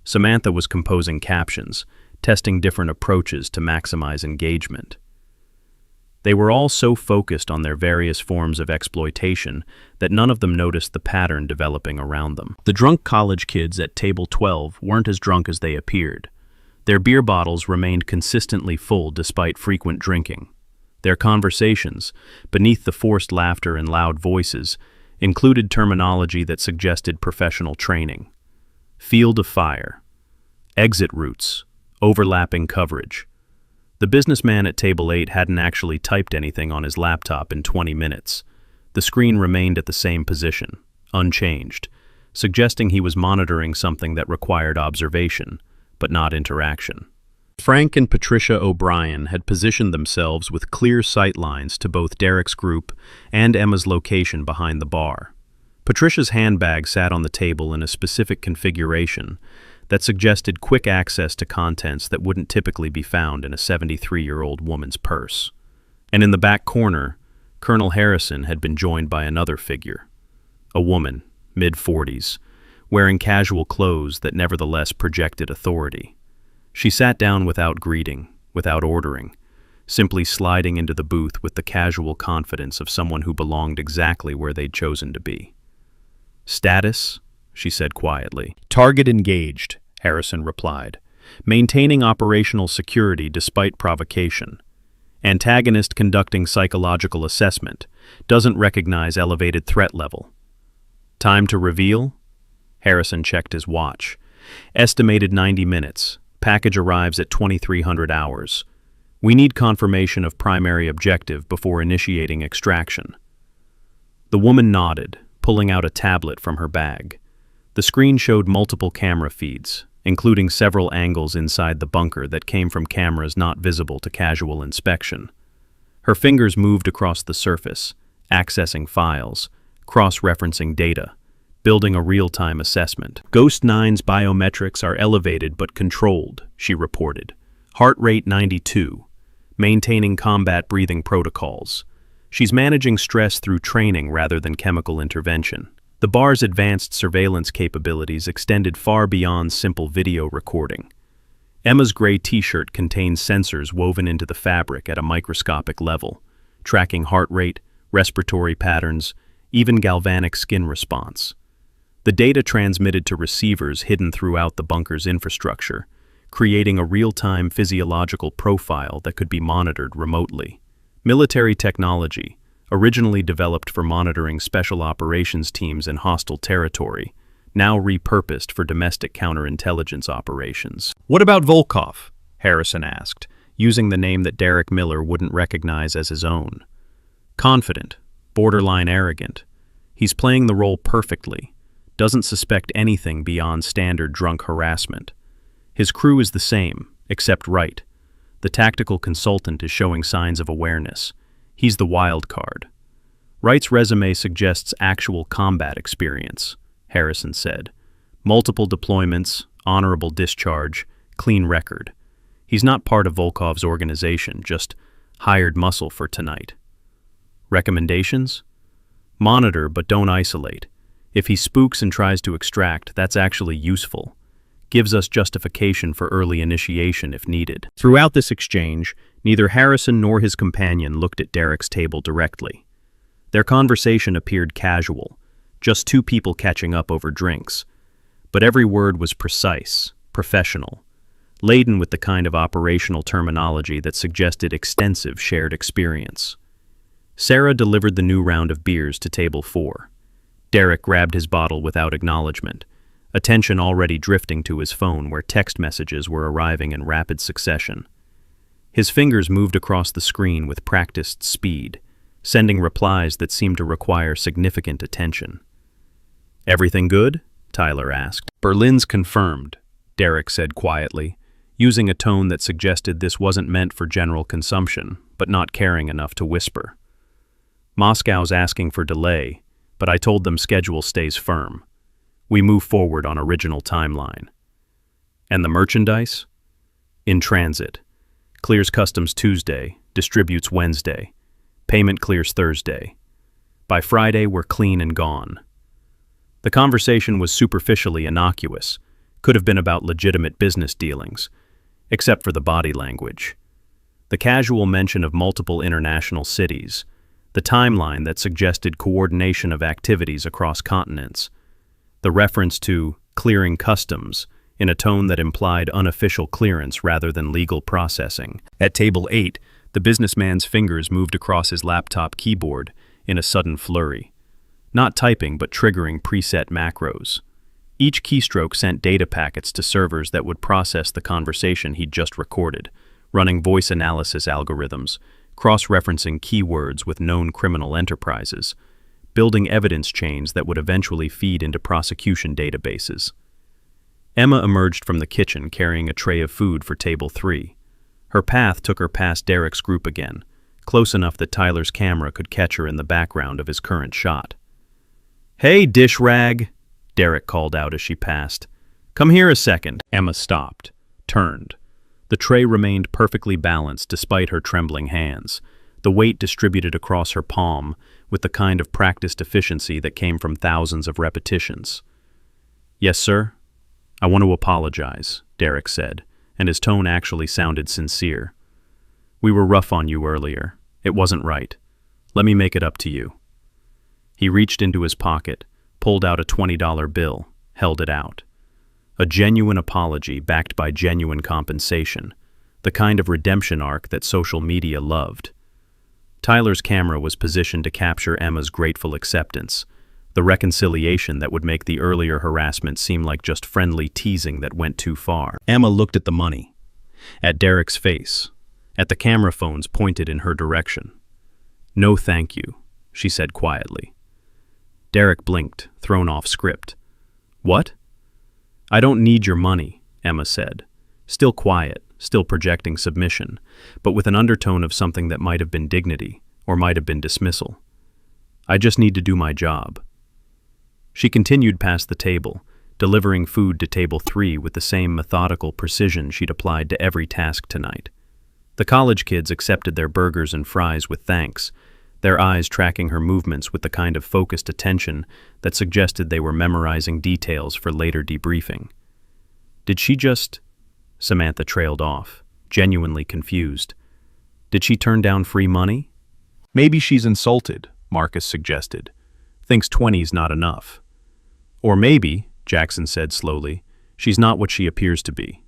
Samantha was composing captions, testing different approaches to maximize engagement. They were all so focused on their various forms of exploitation that none of them noticed the pattern developing around them. The drunk college kids at table 12 weren't as drunk as they appeared. Their beer bottles remained consistently full despite frequent drinking. Their conversations, beneath the forced laughter and loud voices, included terminology that suggested professional training. Field of fire, exit routes, overlapping coverage. The businessman at table 8 hadn't actually typed anything on his laptop in 20 minutes. The screen remained at the same position, unchanged, suggesting he was monitoring something that required observation, but not interaction. Frank and Patricia O'Brien had positioned themselves with clear sight lines to both Derek's group and Emma's location behind the bar. Patricia's handbag sat on the table in a specific configuration that suggested quick access to contents that wouldn't typically be found in a 73-year-old woman's purse. And in the back corner, Colonel Harrison had been joined by another figure, a woman, mid-40s, wearing casual clothes that nevertheless projected authority. She sat down without greeting, without ordering, simply sliding into the booth with the casual confidence of someone who belonged exactly where they'd chosen to be. "Status?" she said quietly. "Target engaged," Harrison replied, "maintaining operational security despite provocation. Antagonist conducting psychological assessment, doesn't recognize elevated threat level. Time to reveal?" Harrison checked his watch. "Estimated 90 minutes. Package arrives at 2300 hours. We need confirmation of primary objective before initiating extraction." The woman nodded, pulling out a tablet from her bag. The screen showed multiple camera feeds, including several angles inside the bunker that came from cameras not visible to casual inspection. Her fingers moved across the surface, accessing files, cross-referencing data, building a real-time assessment. "Ghost 9's biometrics are elevated but controlled," she reported. "Heart rate 92. Maintaining combat breathing protocols. She's managing stress through training rather than chemical intervention." The bar's advanced surveillance capabilities extended far beyond simple video recording. Emma's gray t-shirt contained sensors woven into the fabric at a microscopic level, tracking heart rate, respiratory patterns, even galvanic skin response. The data transmitted to receivers hidden throughout the bunker's infrastructure, creating a real-time physiological profile that could be monitored remotely. Military technology, originally developed for monitoring special operations teams in hostile territory, now repurposed for domestic counterintelligence operations. "What about Volkov?" Harrison asked, using the name that Derek Miller wouldn't recognize as his own. "Confident, borderline arrogant. He's playing the role perfectly, doesn't suspect anything beyond standard drunk harassment. His crew is the same, except Wright. The tactical consultant is showing signs of awareness. He's the wild card." "Wright's resume suggests actual combat experience," Harrison said. "Multiple deployments, honorable discharge, clean record. He's not part of Volkov's organization, just hired muscle for tonight." "Recommendations?" "Monitor, but don't isolate. If he spooks and tries to extract, that's actually useful. Gives us justification for early initiation if needed." Throughout this exchange, neither Harrison nor his companion looked at Derek's table directly. Their conversation appeared casual, just two people catching up over drinks. But every word was precise, professional, laden with the kind of operational terminology that suggested extensive shared experience. Sarah delivered the new round of beers to table 4. Derek grabbed his bottle without acknowledgement, attention already drifting to his phone where text messages were arriving in rapid succession. His fingers moved across the screen with practiced speed, sending replies that seemed to require significant attention. "Everything good?" Tyler asked. "Berlin's confirmed," Derek said quietly, using a tone that suggested this wasn't meant for general consumption, but not caring enough to whisper. "Moscow's asking for delay, but I told them schedule stays firm. We move forward on original timeline." "And the merchandise?" "In transit. Clears customs Tuesday, distributes Wednesday. Payment clears Thursday. By Friday, we're clean and gone." The conversation was superficially innocuous, could have been about legitimate business dealings, except for the body language. The casual mention of multiple international cities, the timeline that suggested coordination of activities across continents, the reference to clearing customs in a tone that implied unofficial clearance rather than legal processing. At table 8, the businessman's fingers moved across his laptop keyboard in a sudden flurry, not typing but triggering preset macros. Each keystroke sent data packets to servers that would process the conversation he'd just recorded, running voice analysis algorithms, cross-referencing keywords with known criminal enterprises, building evidence chains that would eventually feed into prosecution databases. Emma emerged from the kitchen carrying a tray of food for table 3. Her path took her past Derek's group again, close enough that Tyler's camera could catch her in the background of his current shot. "Hey, dish rag," Derek called out as she passed. "Come here a second." Emma stopped, turned. The tray remained perfectly balanced despite her trembling hands, the weight distributed across her palm with the kind of practiced efficiency that came from thousands of repetitions. "Yes, sir? I want to apologize," Derek said, and his tone actually sounded sincere. "We were rough on you earlier. It wasn't right. Let me make it up to you." He reached into his pocket, pulled out a $20 bill, held it out. A genuine apology backed by genuine compensation, the kind of redemption arc that social media loved. Tyler's camera was positioned to capture Emma's grateful acceptance, the reconciliation that would make the earlier harassment seem like just friendly teasing that went too far. Emma looked at the money, at Derek's face, at the camera phones pointed in her direction. "No thank you," she said quietly. Derek blinked, thrown off script. "What?" "I don't need your money," Emma said, still quiet, still projecting submission, but with an undertone of something that might have been dignity, or might have been dismissal. "I just need to do my job." She continued past the table, delivering food to table 3 with the same methodical precision she'd applied to every task tonight. The college kids accepted their burgers and fries with thanks, their eyes tracking her movements with the kind of focused attention that suggested they were memorizing details for later debriefing. "Did she just—" Samantha trailed off, genuinely confused. "Did she turn down free money?" "Maybe she's insulted," Marcus suggested. "Thinks 20's not enough." "Or maybe," Jackson said slowly, "she's not what she appears to be."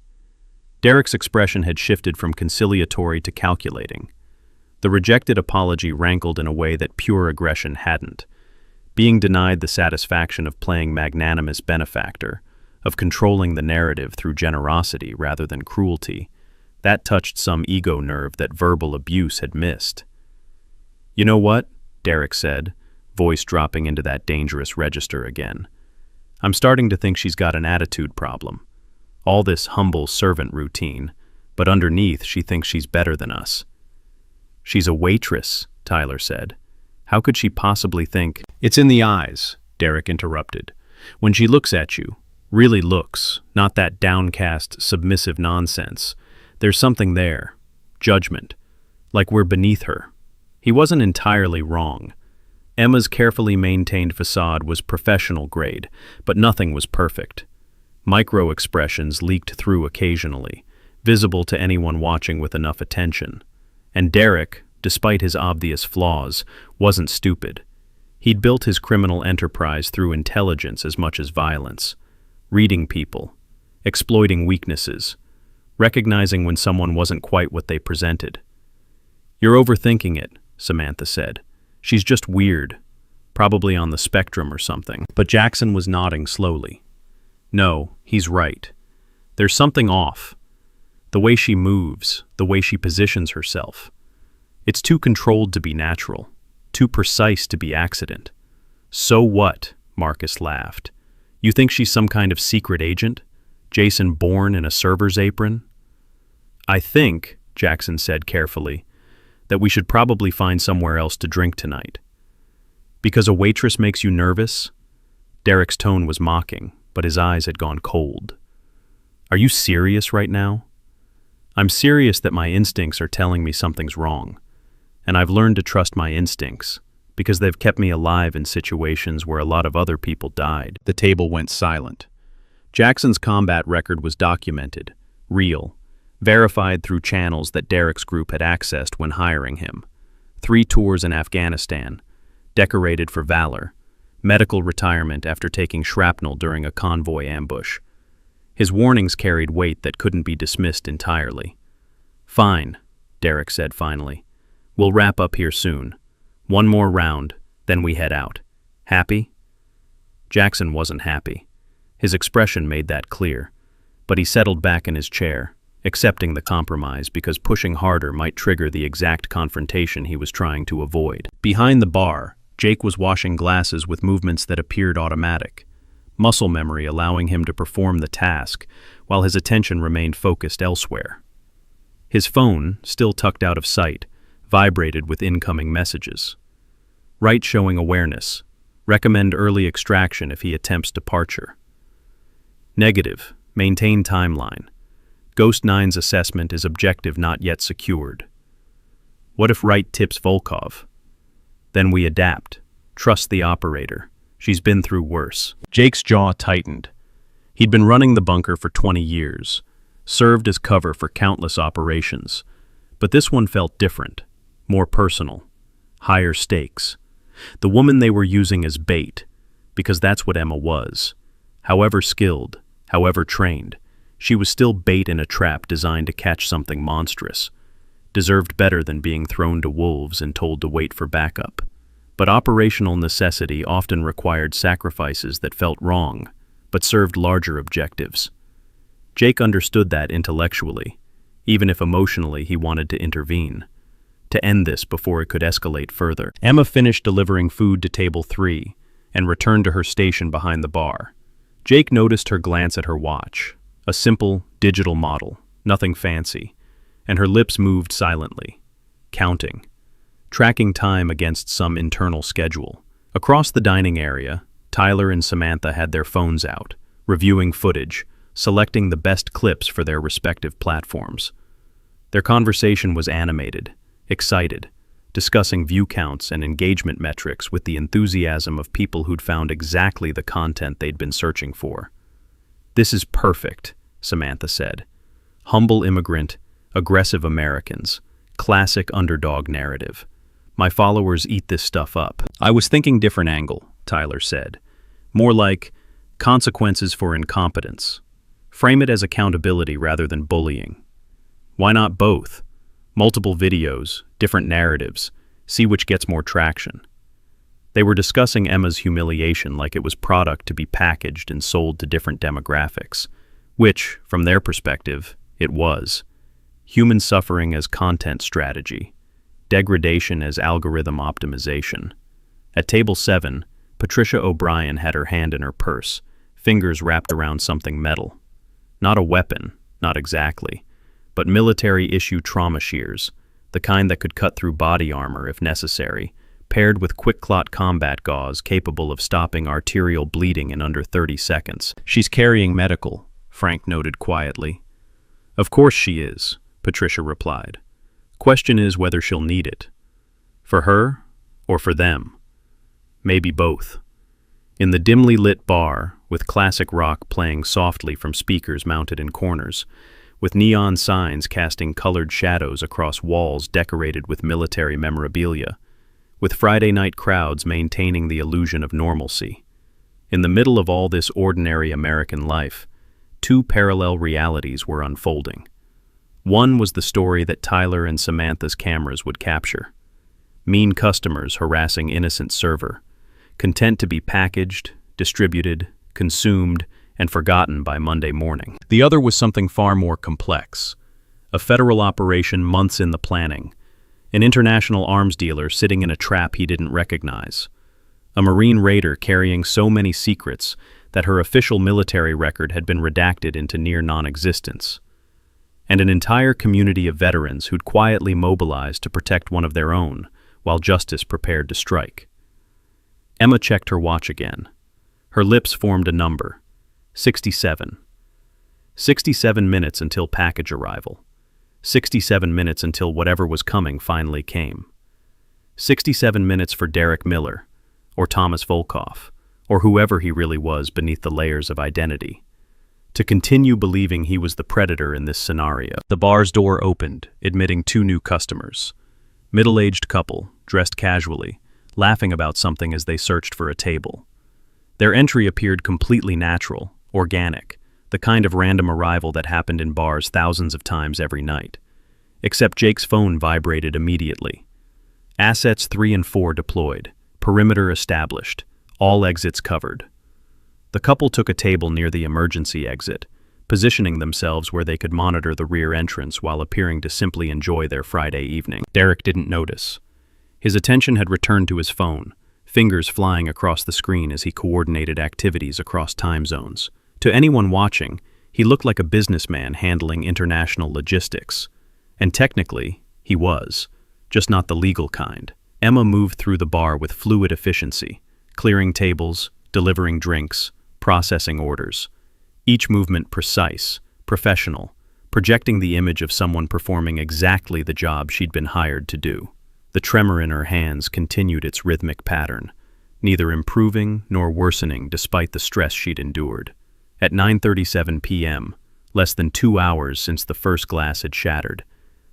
Derek's expression had shifted from conciliatory to calculating. The rejected apology rankled in a way that pure aggression hadn't. Being denied the satisfaction of playing magnanimous benefactor, of controlling the narrative through generosity rather than cruelty, that touched some ego nerve that verbal abuse had missed. "You know what?" Derek said, voice dropping into that dangerous register again. "I'm starting to think she's got an attitude problem. All this humble servant routine, but underneath she thinks she's better than us." "She's a waitress," Tyler said. "How could she possibly think—" "It's in the eyes," Derek interrupted. "When she looks at you, really looks, not that downcast, submissive nonsense. There's something there. Judgment. Like we're beneath her." He wasn't entirely wrong. Emma's carefully maintained facade was professional grade, but nothing was perfect. Micro-expressions leaked through occasionally, visible to anyone watching with enough attention. And Derek, despite his obvious flaws, wasn't stupid. He'd built his criminal enterprise through intelligence as much as violence, reading people, exploiting weaknesses, recognizing when someone wasn't quite what they presented. "You're overthinking it," Samantha said. "She's just weird, probably on the spectrum or something." But Jackson was nodding slowly. "No, he's right. There's something off. The way she moves, the way she positions herself. It's too controlled to be natural, too precise to be accident." "So what?" Marcus laughed. "You think she's some kind of secret agent? Jason Bourne in a server's apron?" "I think," Jackson said carefully, "that we should probably find somewhere else to drink tonight." "Because a waitress makes you nervous?" Derek's tone was mocking, but his eyes had gone cold. "Are you serious right now?" "I'm serious that my instincts are telling me something's wrong. And I've learned to trust my instincts, because they've kept me alive in situations where a lot of other people died." The table went silent. Jackson's combat record was documented, real, verified through channels that Derek's group had accessed when hiring him. 3 tours in Afghanistan, decorated for valor, medical retirement after taking shrapnel during a convoy ambush. His warnings carried weight that couldn't be dismissed entirely. "Fine," Derek said finally. "We'll wrap up here soon. One more round, then we head out. Happy?" Jackson wasn't happy. His expression made that clear. But he settled back in his chair, accepting the compromise because pushing harder might trigger the exact confrontation he was trying to avoid. Behind the bar, Jake was washing glasses with movements that appeared automatic, muscle memory allowing him to perform the task while his attention remained focused elsewhere. His phone, still tucked out of sight, vibrated with incoming messages. Right showing awareness. Recommend early extraction if he attempts departure. Negative. Maintain timeline. Ghost 9's assessment is objective not yet secured. What if Wright tips Volkov? Then we adapt. Trust the operator. She's been through worse. Jake's jaw tightened. He'd been running the bunker for 20 years, served as cover for countless operations. But this one felt different, more personal, higher stakes. The woman they were using as bait, because that's what Emma was. However skilled, however trained, she was still bait in a trap designed to catch something monstrous. Deserved better than being thrown to wolves and told to wait for backup. But operational necessity often required sacrifices that felt wrong, but served larger objectives. Jake understood that intellectually, even if emotionally he wanted to intervene, to end this before it could escalate further. Emma finished delivering food to table 3 and returned to her station behind the bar. Jake noticed her glance at her watch, a simple, digital model, nothing fancy, and her lips moved silently, counting, tracking time against some internal schedule. Across the dining area, Tyler and Samantha had their phones out, reviewing footage, selecting the best clips for their respective platforms. Their conversation was animated, excited, discussing view counts and engagement metrics with the enthusiasm of people who'd found exactly the content they'd been searching for. "This is perfect," Samantha said. "Humble immigrant, aggressive Americans, classic underdog narrative. My followers eat this stuff up." "I was thinking different angle," Tyler said. "More like consequences for incompetence. Frame it as accountability rather than bullying." "Why not both? Multiple videos, different narratives, see which gets more traction." They were discussing Emma's humiliation like it was product to be packaged and sold to different demographics, which, from their perspective, it was. Human suffering as content strategy, degradation as algorithm optimization. At table 7, Patricia O'Brien had her hand in her purse, fingers wrapped around something metal. Not a weapon, not exactly, but military-issue trauma shears, the kind that could cut through body armor if necessary, paired with quick-clot combat gauze capable of stopping arterial bleeding in under 30 seconds. "She's carrying medical," Frank noted quietly. "Of course she is," Patricia replied. "Question is whether she'll need it. For her or for them? Maybe both." In the dimly lit bar, with classic rock playing softly from speakers mounted in corners, with neon signs casting colored shadows across walls decorated with military memorabilia, with Friday night crowds maintaining the illusion of normalcy. In the middle of all this ordinary American life, two parallel realities were unfolding. One was the story that Tyler and Samantha's cameras would capture. Mean customers harassing innocent server, content to be packaged, distributed, consumed, and forgotten by Monday morning. The other was something far more complex. A federal operation months in the planning. An international arms dealer sitting in a trap he didn't recognize. A Marine raider carrying so many secrets that her official military record had been redacted into near non-existence. And an entire community of veterans who'd quietly mobilized to protect one of their own, while justice prepared to strike. Emma checked her watch again. Her lips formed a number. 67. 67 minutes until package arrival. 67 minutes until whatever was coming finally came. 67 minutes for Derek Miller, or Thomas Volkov, or whoever he really was beneath the layers of identity, to continue believing he was the predator in this scenario. The bar's door opened, admitting two new customers. Middle-aged couple, dressed casually, laughing about something as they searched for a table. Their entry appeared completely natural, organic, the kind of random arrival that happened in bars thousands of times every night. Except Jake's phone vibrated immediately. Assets 3 and 4 deployed, perimeter established, all exits covered. The couple took a table near the emergency exit, positioning themselves where they could monitor the rear entrance while appearing to simply enjoy their Friday evening. Derek didn't notice. His attention had returned to his phone, fingers flying across the screen as he coordinated activities across time zones. To anyone watching, he looked like a businessman handling international logistics. And technically, he was, just not the legal kind. Emma moved through the bar with fluid efficiency, clearing tables, delivering drinks, processing orders. Each movement precise, professional, projecting the image of someone performing exactly the job she'd been hired to do. The tremor in her hands continued its rhythmic pattern, neither improving nor worsening despite the stress she'd endured. At 9:37 p.m., less than 2 hours since the first glass had shattered,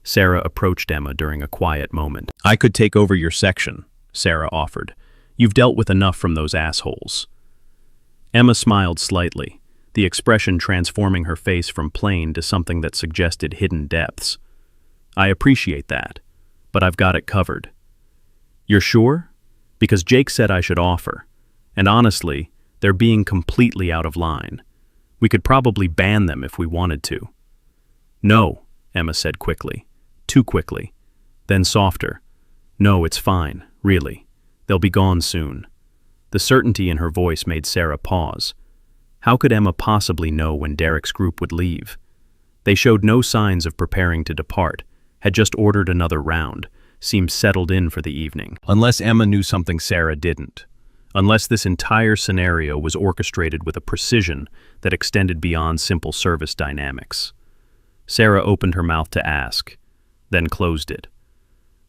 Sarah approached Emma during a quiet moment. "I could take over your section," Sarah offered. "You've dealt with enough from those assholes." Emma smiled slightly, the expression transforming her face from plain to something that suggested hidden depths. "I appreciate that, but I've got it covered." "You're sure?" "Because Jake said I should offer. And honestly, they're being completely out of line. We could probably ban them if we wanted to." "No," Emma said quickly. Too quickly. Then softer. "No, it's fine, really. They'll be gone soon." The certainty in her voice made Sarah pause. How could Emma possibly know when Derek's group would leave? They showed no signs of preparing to depart, had just ordered another round, seemed settled in for the evening. Unless Emma knew something Sarah didn't. Unless this entire scenario was orchestrated with a precision that extended beyond simple service dynamics. Sarah opened her mouth to ask, then closed it.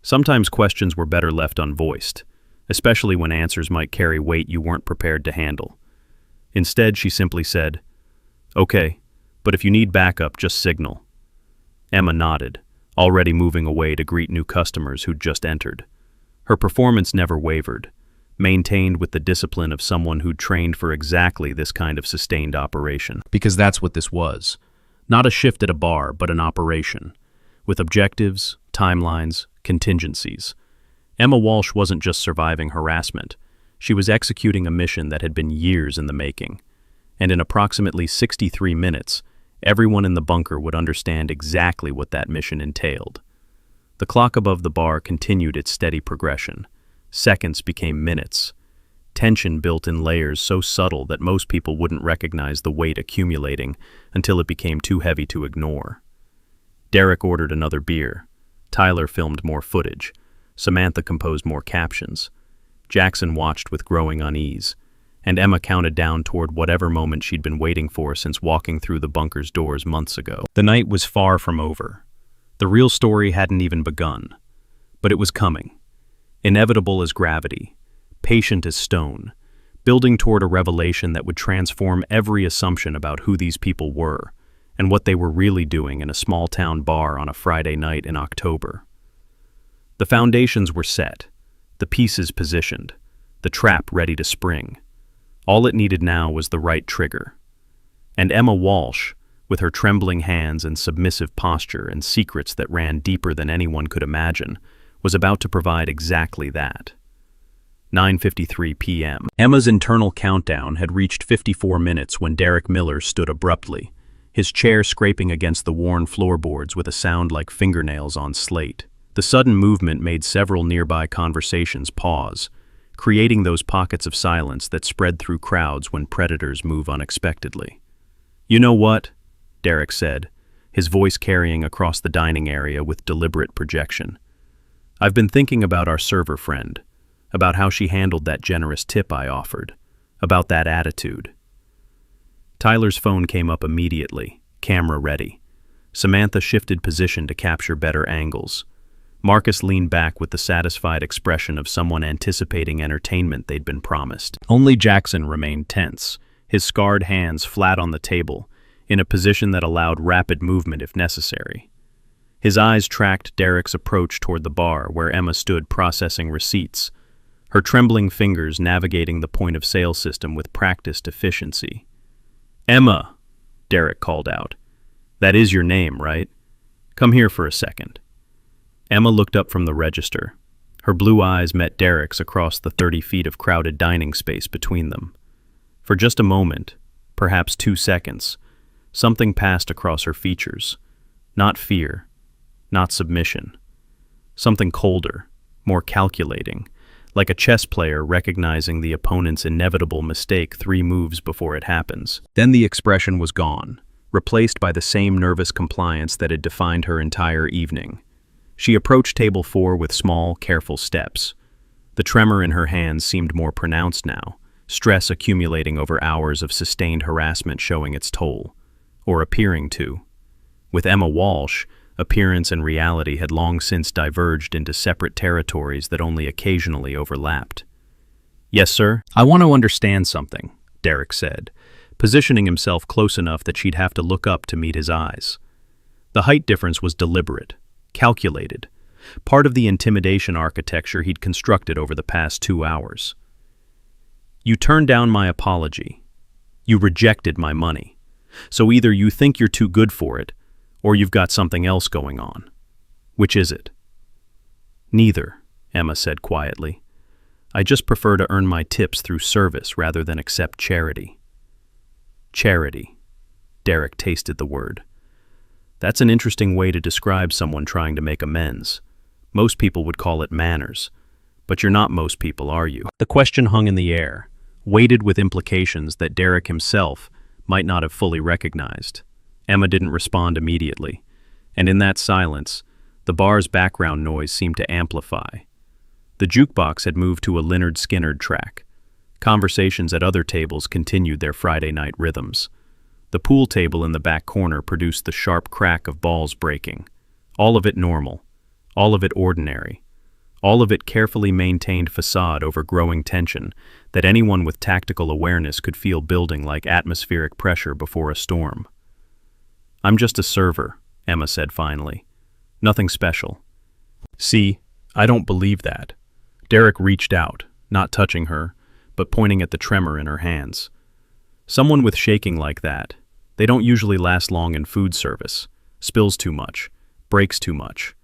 Sometimes questions were better left unvoiced, especially when answers might carry weight you weren't prepared to handle. Instead, she simply said, "Okay, but if you need backup, just signal." Emma nodded, already moving away to greet new customers who'd just entered. Her performance never wavered, maintained with the discipline of someone who'd trained for exactly this kind of sustained operation. Because that's what this was. Not a shift at a bar, but an operation. With objectives, timelines, contingencies. Emma Walsh wasn't just surviving harassment. She was executing a mission that had been years in the making. And in approximately 63 minutes, everyone in the bunker would understand exactly what that mission entailed. The clock above the bar continued its steady progression. Seconds became minutes. Tension built in layers so subtle that most people wouldn't recognize the weight accumulating until it became too heavy to ignore. Derek ordered another beer. Tyler filmed more footage. Samantha composed more captions. Jackson watched with growing unease. And Emma counted down toward whatever moment she'd been waiting for since walking through the bunker's doors months ago. The night was far from over. The real story hadn't even begun. But it was coming. Inevitable as gravity, patient as stone, building toward a revelation that would transform every assumption about who these people were and what they were really doing in a small-town bar on a Friday night in October. The foundations were set, the pieces positioned, the trap ready to spring. All it needed now was the right trigger. And Emma Walsh, with her trembling hands and submissive posture and secrets that ran deeper than anyone could imagine, was about to provide exactly that. 9:53 p.m. Emma's internal countdown had reached 54 minutes when Derek Miller stood abruptly, his chair scraping against the worn floorboards with a sound like fingernails on slate. The sudden movement made several nearby conversations pause, creating those pockets of silence that spread through crowds when predators move unexpectedly. "You know what?" Derek said, his voice carrying across the dining area with deliberate projection. "I've been thinking about our server friend, about how she handled that generous tip I offered, about that attitude." Tyler's phone came up immediately, camera ready. Samantha shifted position to capture better angles. Marcus leaned back with the satisfied expression of someone anticipating entertainment they'd been promised. Only Jackson remained tense, his scarred hands flat on the table, in a position that allowed rapid movement if necessary. His eyes tracked Derek's approach toward the bar where Emma stood processing receipts, her trembling fingers navigating the point-of-sale system with practiced efficiency. "Emma," Derek called out. "That is your name, right? Come here for a second." Emma looked up from the register. Her blue eyes met Derek's across the 30 feet of crowded dining space between them. For just a moment, perhaps 2 seconds, something passed across her features. Not fear, not submission. Something colder, more calculating, like a chess player recognizing the opponent's inevitable mistake 3 moves before it happens. Then the expression was gone, replaced by the same nervous compliance that had defined her entire evening. She approached table 4 with small, careful steps. The tremor in her hands seemed more pronounced now, stress accumulating over hours of sustained harassment showing its toll, or appearing to. With Emma Walsh, appearance and reality had long since diverged into separate territories that only occasionally overlapped. "Yes, sir? I want to understand something," Derek said, positioning himself close enough that she'd have to look up to meet his eyes. The height difference was deliberate, calculated, part of the intimidation architecture he'd constructed over the past 2 hours. "You turned down my apology. You rejected my money. So either you think you're too good for it, or you've got something else going on. Which is it?" "Neither," Emma said quietly. "I just prefer to earn my tips through service rather than accept charity." Charity. Derek tasted the word. That's an interesting way to describe someone trying to make amends. Most people would call it manners. But you're not most people, are you? The question hung in the air, weighted with implications that Derek himself might not have fully recognized. Emma didn't respond immediately, and in that silence, the bar's background noise seemed to amplify. The jukebox had moved to a Lynyrd Skynyrd track. Conversations at other tables continued their Friday night rhythms. The pool table in the back corner produced the sharp crack of balls breaking. All of it normal, all of it ordinary, all of it carefully maintained facade over growing tension that anyone with tactical awareness could feel building like atmospheric pressure before a storm. "I'm just a server," Emma said finally. "Nothing special." "See, I don't believe that." Derek reached out, not touching her, but pointing at the tremor in her hands. "Someone with shaking like that, they don't usually last long in food service, spills too much, breaks too much.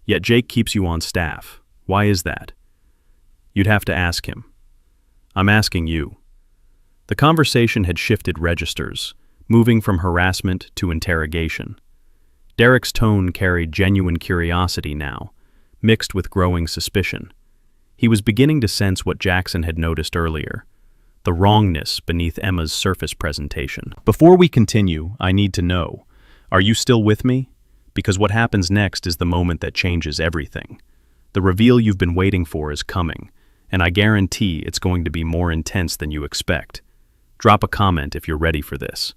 Yet Jake keeps you on staff. Why is that?" "You'd have to ask him." "I'm asking you." The conversation had shifted registers, moving from harassment to interrogation. Derek's tone carried genuine curiosity now, mixed with growing suspicion. He was beginning to sense what Jackson had noticed earlier, the wrongness beneath Emma's surface presentation. "Before we continue, I need to know, are you still with me? Because what happens next is the moment that changes everything. The reveal you've been waiting for is coming, and I guarantee it's going to be more intense than you expect. Drop a comment if you're ready for this."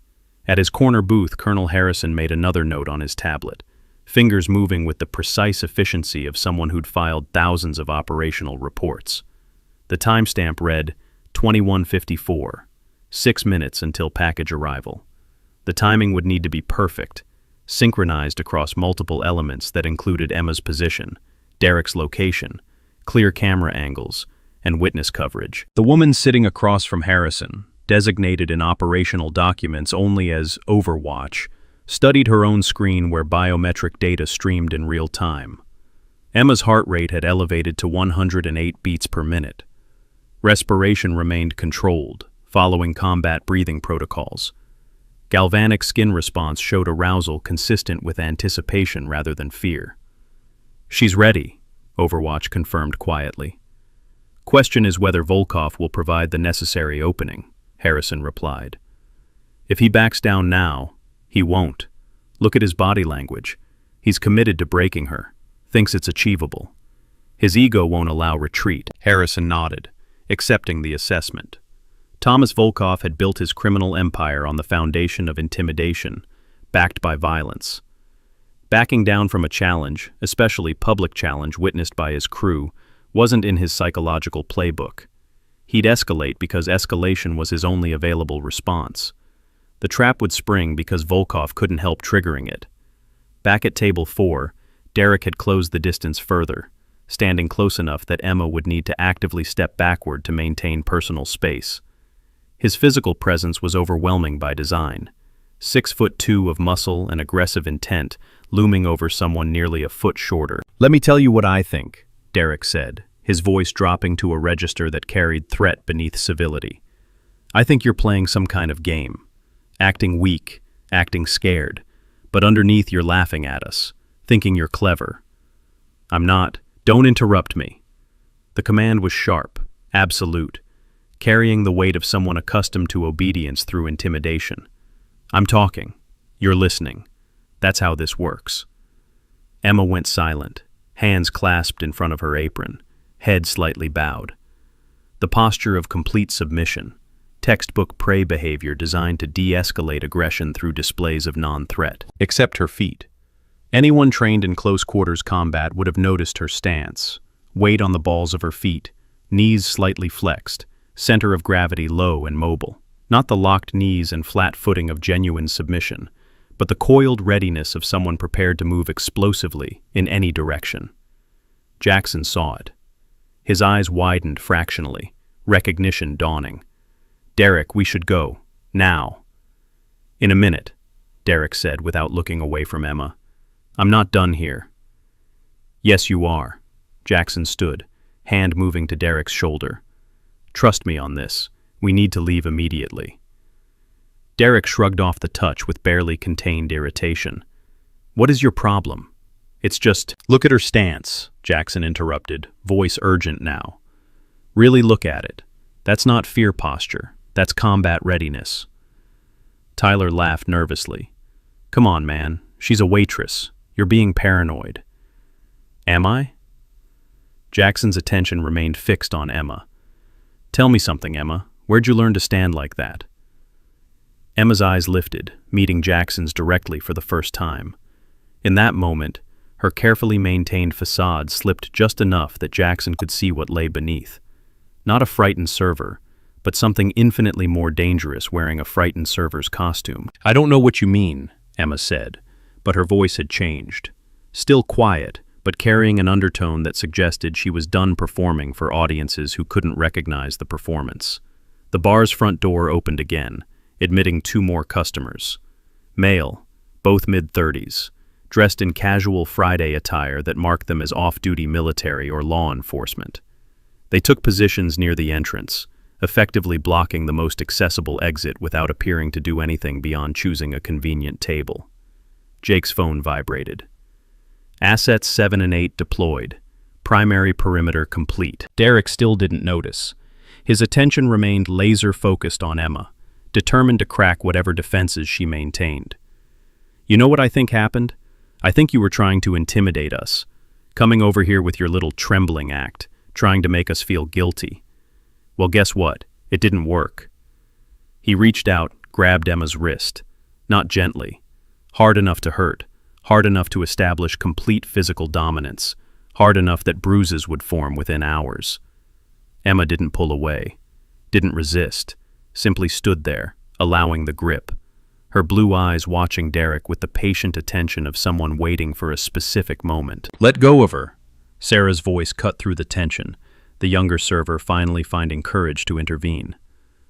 At his corner booth, Colonel Harrison made another note on his tablet, fingers moving with the precise efficiency of someone who'd filed thousands of operational reports. The timestamp read 21:54, 6 minutes until package arrival. The timing would need to be perfect, synchronized across multiple elements that included Emma's position, Derek's location, clear camera angles, and witness coverage. The woman sitting across from Harrison, designated in operational documents only as Overwatch, studied her own screen where biometric data streamed in real time. Emma's heart rate had elevated to 108 beats per minute. Respiration remained controlled, following combat breathing protocols. Galvanic skin response showed arousal consistent with anticipation rather than fear. "She's ready," Overwatch confirmed quietly. "Question is whether Volkov will provide the necessary opening," Harrison replied. "If he backs down now, he won't. Look at his body language. He's committed to breaking her, thinks it's achievable. His ego won't allow retreat." Harrison nodded, accepting the assessment. Thomas Volkov had built his criminal empire on the foundation of intimidation, backed by violence. Backing down from a challenge, especially public challenge witnessed by his crew, wasn't in his psychological playbook. He'd escalate because escalation was his only available response. The trap would spring because Volkov couldn't help triggering it. Back at table 4, Derek had closed the distance further, standing close enough that Emma would need to actively step backward to maintain personal space. His physical presence was overwhelming by design. 6'2" of muscle and aggressive intent looming over someone nearly a foot shorter. "Let me tell you what I think," Derek said, his voice dropping to a register that carried threat beneath civility. "I think you're playing some kind of game. Acting weak, acting scared, but underneath you're laughing at us, thinking you're clever. I'm not. Don't interrupt me." The command was sharp, absolute, carrying the weight of someone accustomed to obedience through intimidation. I'm talking. You're listening. That's how this works. Emma went silent, hands clasped in front of her apron, head slightly bowed. The posture of complete submission, textbook prey behavior designed to de-escalate aggression through displays of non-threat. Except her feet. Anyone trained in close-quarters combat would have noticed her stance, weight on the balls of her feet, knees slightly flexed, center of gravity low and mobile. Not the locked knees and flat footing of genuine submission, but the coiled readiness of someone prepared to move explosively in any direction. Jackson saw it. His eyes widened fractionally, recognition dawning. "Derek, we should go. Now." "In a minute," Derek said without looking away from Emma. "I'm not done here." "Yes, you are." Jackson stood, hand moving to Derek's shoulder. "Trust me on this. We need to leave immediately." Derek shrugged off the touch with barely contained irritation. "What is your problem?" "It's just—" "Look at her stance," Jackson interrupted, voice urgent now. "Really look at it. That's not fear posture. That's combat readiness." Tyler laughed nervously. "Come on, man. She's a waitress. You're being paranoid." "Am I?" Jackson's attention remained fixed on Emma. "Tell me something, Emma. Where'd you learn to stand like that?" Emma's eyes lifted, meeting Jackson's directly for the first time. In that moment, her carefully maintained facade slipped just enough that Jackson could see what lay beneath. Not a frightened server, but something infinitely more dangerous wearing a frightened server's costume. "I don't know what you mean," Emma said, but her voice had changed. Still quiet, but carrying an undertone that suggested she was done performing for audiences who couldn't recognize the performance. The bar's front door opened again, admitting 2 more customers. Male, both mid-30s, dressed in casual Friday attire that marked them as off-duty military or law enforcement. They took positions near the entrance, effectively blocking the most accessible exit without appearing to do anything beyond choosing a convenient table. Jake's phone vibrated. Assets 7 and 8 deployed. Primary perimeter complete. Derek still didn't notice. His attention remained laser-focused on Emma, determined to crack whatever defenses she maintained. "You know what I think happened? I think you were trying to intimidate us, coming over here with your little trembling act, trying to make us feel guilty. Well, guess what? It didn't work." He reached out, grabbed Emma's wrist. Not gently. Hard enough to hurt. Hard enough to establish complete physical dominance. Hard enough that bruises would form within hours. Emma didn't pull away. Didn't resist. Simply stood there, allowing the grip. Her blue eyes watching Derek with the patient attention of someone waiting for a specific moment. "Let go of her." Sarah's voice cut through the tension, the younger server finally finding courage to intervene.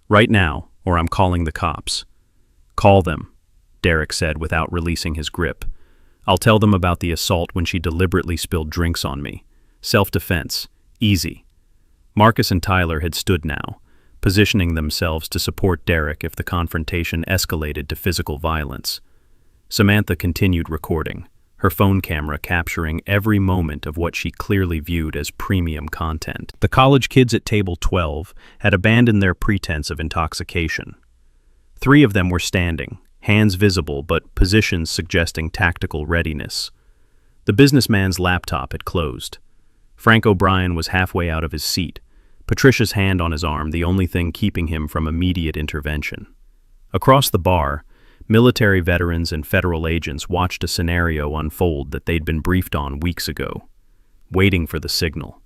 "Right now, or I'm calling the cops." "Call them," Derek said without releasing his grip. "I'll tell them about the assault when she deliberately spilled drinks on me. Self-defense. Easy." Marcus and Tyler had stood now, positioning themselves to support Derek if the confrontation escalated to physical violence. Samantha continued recording, her phone camera capturing every moment of what she clearly viewed as premium content. The college kids at table 12 had abandoned their pretense of intoxication. 3 of them were standing, hands visible but positions suggesting tactical readiness. The businessman's laptop had closed. Frank O'Brien was halfway out of his seat, Patricia's hand on his arm the only thing keeping him from immediate intervention. Across the bar, military veterans and federal agents watched a scenario unfold that they'd been briefed on weeks ago, waiting for the signal,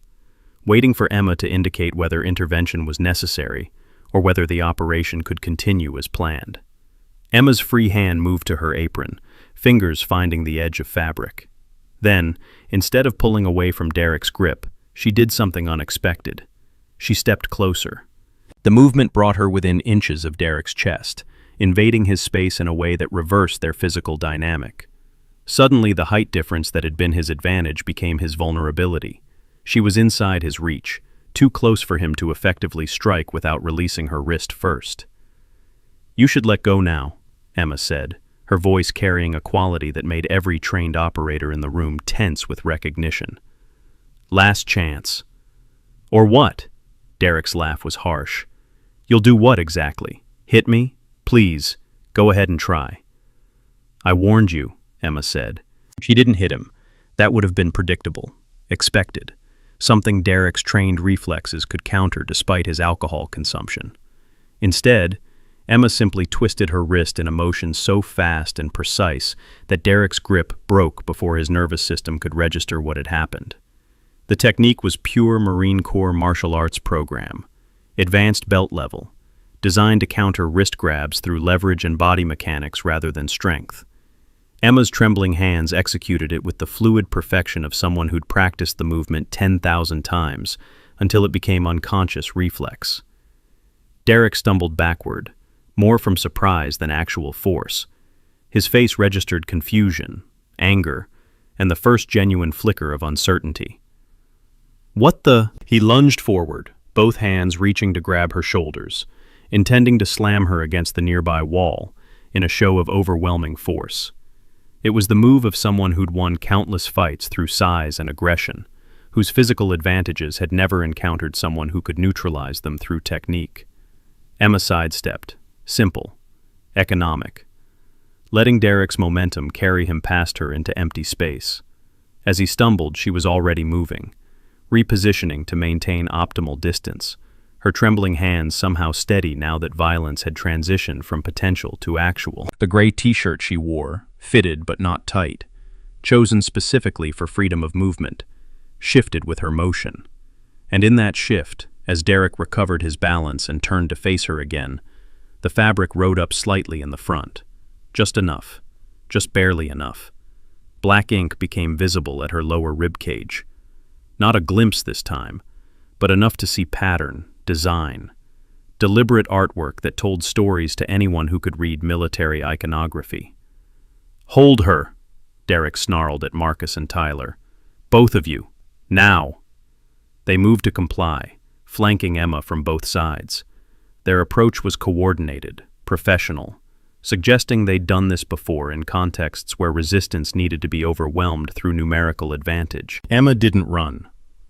waiting for Emma to indicate whether intervention was necessary or whether the operation could continue as planned. Emma's free hand moved to her apron, fingers finding the edge of fabric. Then, instead of pulling away from Derek's grip, she did something unexpected. She stepped closer. The movement brought her within inches of Derek's chest, invading his space in a way that reversed their physical dynamic. Suddenly, the height difference that had been his advantage became his vulnerability. She was inside his reach, too close for him to effectively strike without releasing her wrist first. "You should let go now," Emma said, her voice carrying a quality that made every trained operator in the room tense with recognition. "Last chance." Or what? Derek's laugh was harsh. You'll do what exactly? Hit me? Please, go ahead and try. I warned you, Emma said. She didn't hit him. That would have been predictable, expected, something Derek's trained reflexes could counter despite his alcohol consumption. Instead, Emma simply twisted her wrist in a motion so fast and precise that Derek's grip broke before his nervous system could register what had happened. The technique was pure Marine Corps martial arts program, advanced belt level, designed to counter wrist grabs through leverage and body mechanics rather than strength. Emma's trembling hands executed it with the fluid perfection of someone who'd practiced the movement 10,000 times until it became unconscious reflex. Derek stumbled backward, more from surprise than actual force. His face registered confusion, anger, and the first genuine flicker of uncertainty. What the? He lunged forward, both hands reaching to grab her shoulders, intending to slam her against the nearby wall in a show of overwhelming force. It was the move of someone who'd won countless fights through size and aggression, whose physical advantages had never encountered someone who could neutralize them through technique. Emma sidestepped. Simple. Economic. Letting Derek's momentum carry him past her into empty space. As he stumbled, she was already moving, repositioning to maintain optimal distance, her trembling hands somehow steady now that violence had transitioned from potential to actual. The gray t-shirt she wore, fitted but not tight, chosen specifically for freedom of movement, shifted with her motion. And in that shift, as Derek recovered his balance and turned to face her again, the fabric rode up slightly in the front. Just enough. Just barely enough. Black ink became visible at her lower ribcage. Not a glimpse this time, but enough to see pattern, design, deliberate artwork that told stories to anyone who could read military iconography. Hold her, Derek snarled at Marcus and Tyler. Both of you, now. They moved to comply, flanking Emma from both sides. Their approach was coordinated, professional, suggesting they'd done this before in contexts where resistance needed to be overwhelmed through numerical advantage. Emma didn't run,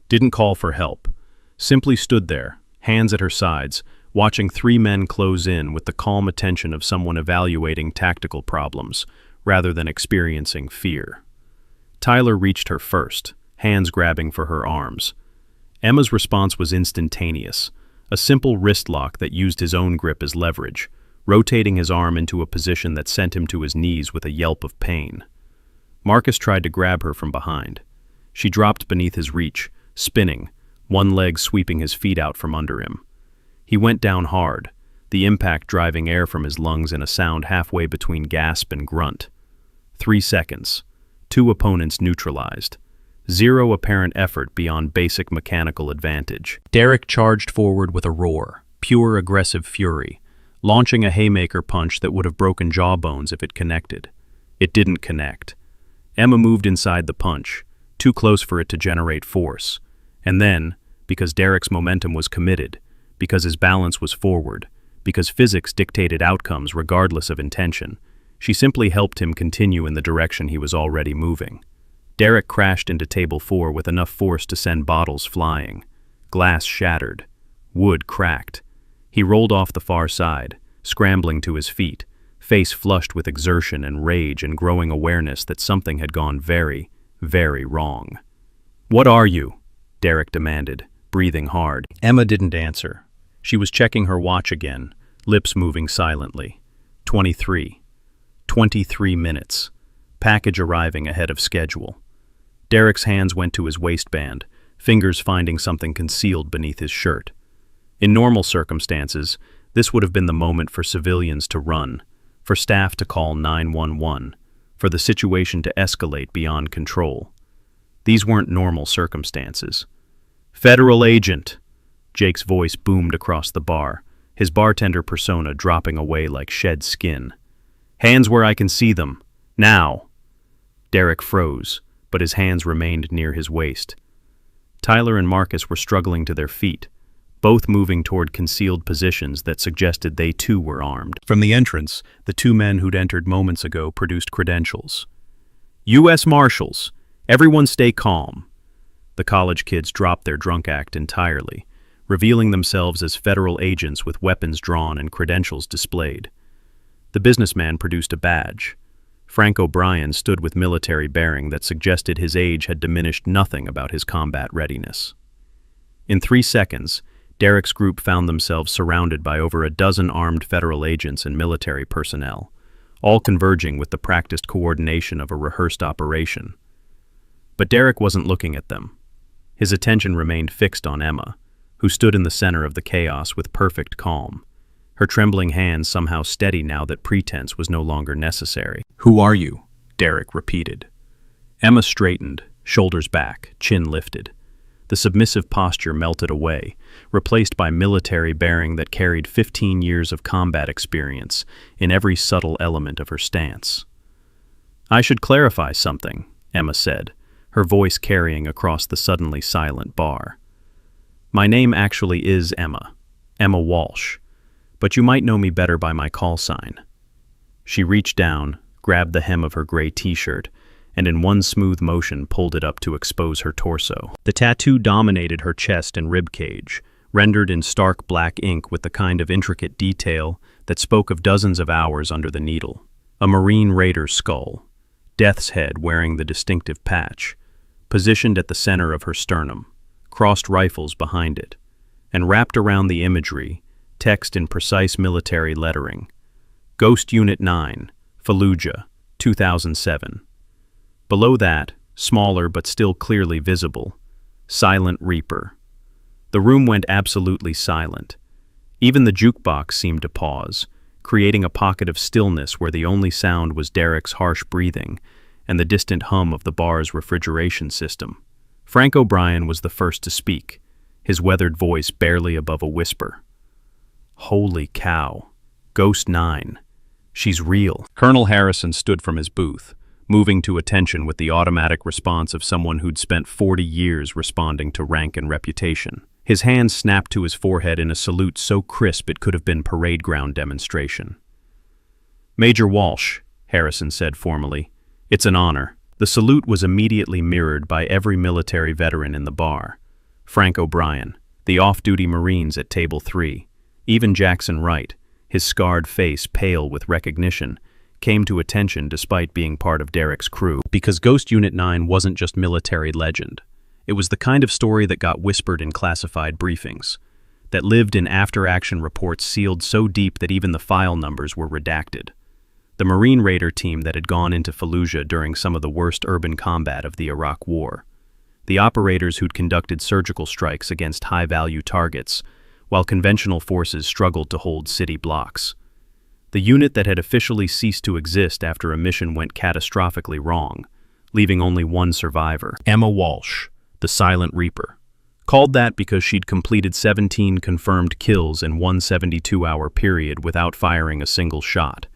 didn't call for help, simply stood there, hands at her sides, watching three men close in with the calm attention of someone evaluating tactical problems, rather than experiencing fear. Tyler reached her first, hands grabbing for her arms. Emma's response was instantaneous, a simple wrist lock that used his own grip as leverage, rotating his arm into a position that sent him to his knees with a yelp of pain. Marcus tried to grab her from behind. She dropped beneath his reach, spinning, one leg sweeping his feet out from under him. He went down hard, the impact driving air from his lungs in a sound halfway between gasp and grunt. 3 seconds. 2 opponents neutralized. 0 apparent effort beyond basic mechanical advantage. Derek charged forward with a roar, pure aggressive fury, launching a haymaker punch that would have broken jawbones if it connected. It didn't connect. Emma moved inside the punch, too close for it to generate force. And then, because Derek's momentum was committed, because his balance was forward, because physics dictated outcomes regardless of intention, she simply helped him continue in the direction he was already moving. Derek crashed into table 4 with enough force to send bottles flying. Glass shattered. Wood cracked. He rolled off the far side, scrambling to his feet, face flushed with exertion and rage and growing awareness that something had gone very, very wrong. "What are you?" Derek demanded, breathing hard. Emma didn't answer. She was checking her watch again, lips moving silently. 23. 23 minutes. Package arriving ahead of schedule. Derek's hands went to his waistband, fingers finding something concealed beneath his shirt. In normal circumstances, this would have been the moment for civilians to run, for staff to call 911, for the situation to escalate beyond control. These weren't normal circumstances. "Federal agent!" Jake's voice boomed across the bar, his bartender persona dropping away like shed skin. "Hands where I can see them. Now!" Derek froze, but his hands remained near his waist. Tyler and Marcus were struggling to their feet, both moving toward concealed positions that suggested they too were armed. From the entrance, the 2 men who'd entered moments ago produced credentials. "U.S. Marshals, everyone stay calm." The college kids dropped their drunk act entirely, revealing themselves as federal agents with weapons drawn and credentials displayed. The businessman produced a badge. Frank O'Brien stood with military bearing that suggested his age had diminished nothing about his combat readiness. In 3 seconds, Derek's group found themselves surrounded by over a dozen armed federal agents and military personnel, all converging with the practiced coordination of a rehearsed operation. But Derek wasn't looking at them. His attention remained fixed on Emma, who stood in the center of the chaos with perfect calm, her trembling hands somehow steady now that pretense was no longer necessary. "Who are you?" Derek repeated. Emma straightened, shoulders back, chin lifted. The submissive posture melted away, replaced by military bearing that carried 15 years of combat experience in every subtle element of her stance. "I should clarify something," Emma said, her voice carrying across the suddenly silent bar. "My name actually is Emma Walsh, but you might know me better by my call sign." She reached down, grabbed the hem of her gray t-shirt, and in one smooth motion pulled it up to expose her torso. The tattoo dominated her chest and rib cage, rendered in stark black ink with the kind of intricate detail that spoke of dozens of hours under the needle. A Marine Raider's skull, Death's head wearing the distinctive patch, positioned at the center of her sternum, crossed rifles behind it, and wrapped around the imagery, text in precise military lettering. Ghost Unit 9, Fallujah, 2007. Below that, smaller but still clearly visible, Silent Reaper. The room went absolutely silent. Even the jukebox seemed to pause, creating a pocket of stillness where the only sound was Derek's harsh breathing and the distant hum of the bar's refrigeration system. Frank O'Brien was the first to speak, his weathered voice barely above a whisper. "Holy cow. Ghost 9. She's real." Colonel Harrison stood from his booth, moving to attention with the automatic response of someone who'd spent 40 years responding to rank and reputation. His hand snapped to his forehead in a salute so crisp it could have been parade ground demonstration. "Major Walsh," Harrison said formally, "it's an honor." The salute was immediately mirrored by every military veteran in the bar. Frank O'Brien, the off-duty Marines at table 3, even Jackson Wright, his scarred face pale with recognition, came to attention despite being part of Derek's crew. Because Ghost Unit 9 wasn't just military legend. It was the kind of story that got whispered in classified briefings, that lived in after-action reports sealed so deep that even the file numbers were redacted. The Marine Raider team that had gone into Fallujah during some of the worst urban combat of the Iraq War. The operators who'd conducted surgical strikes against high-value targets, while conventional forces struggled to hold city blocks. The unit that had officially ceased to exist after a mission went catastrophically wrong, leaving only one survivor. Emma Walsh, the Silent Reaper. Called that because she'd completed 17 confirmed kills in one 72-hour period without firing a single shot.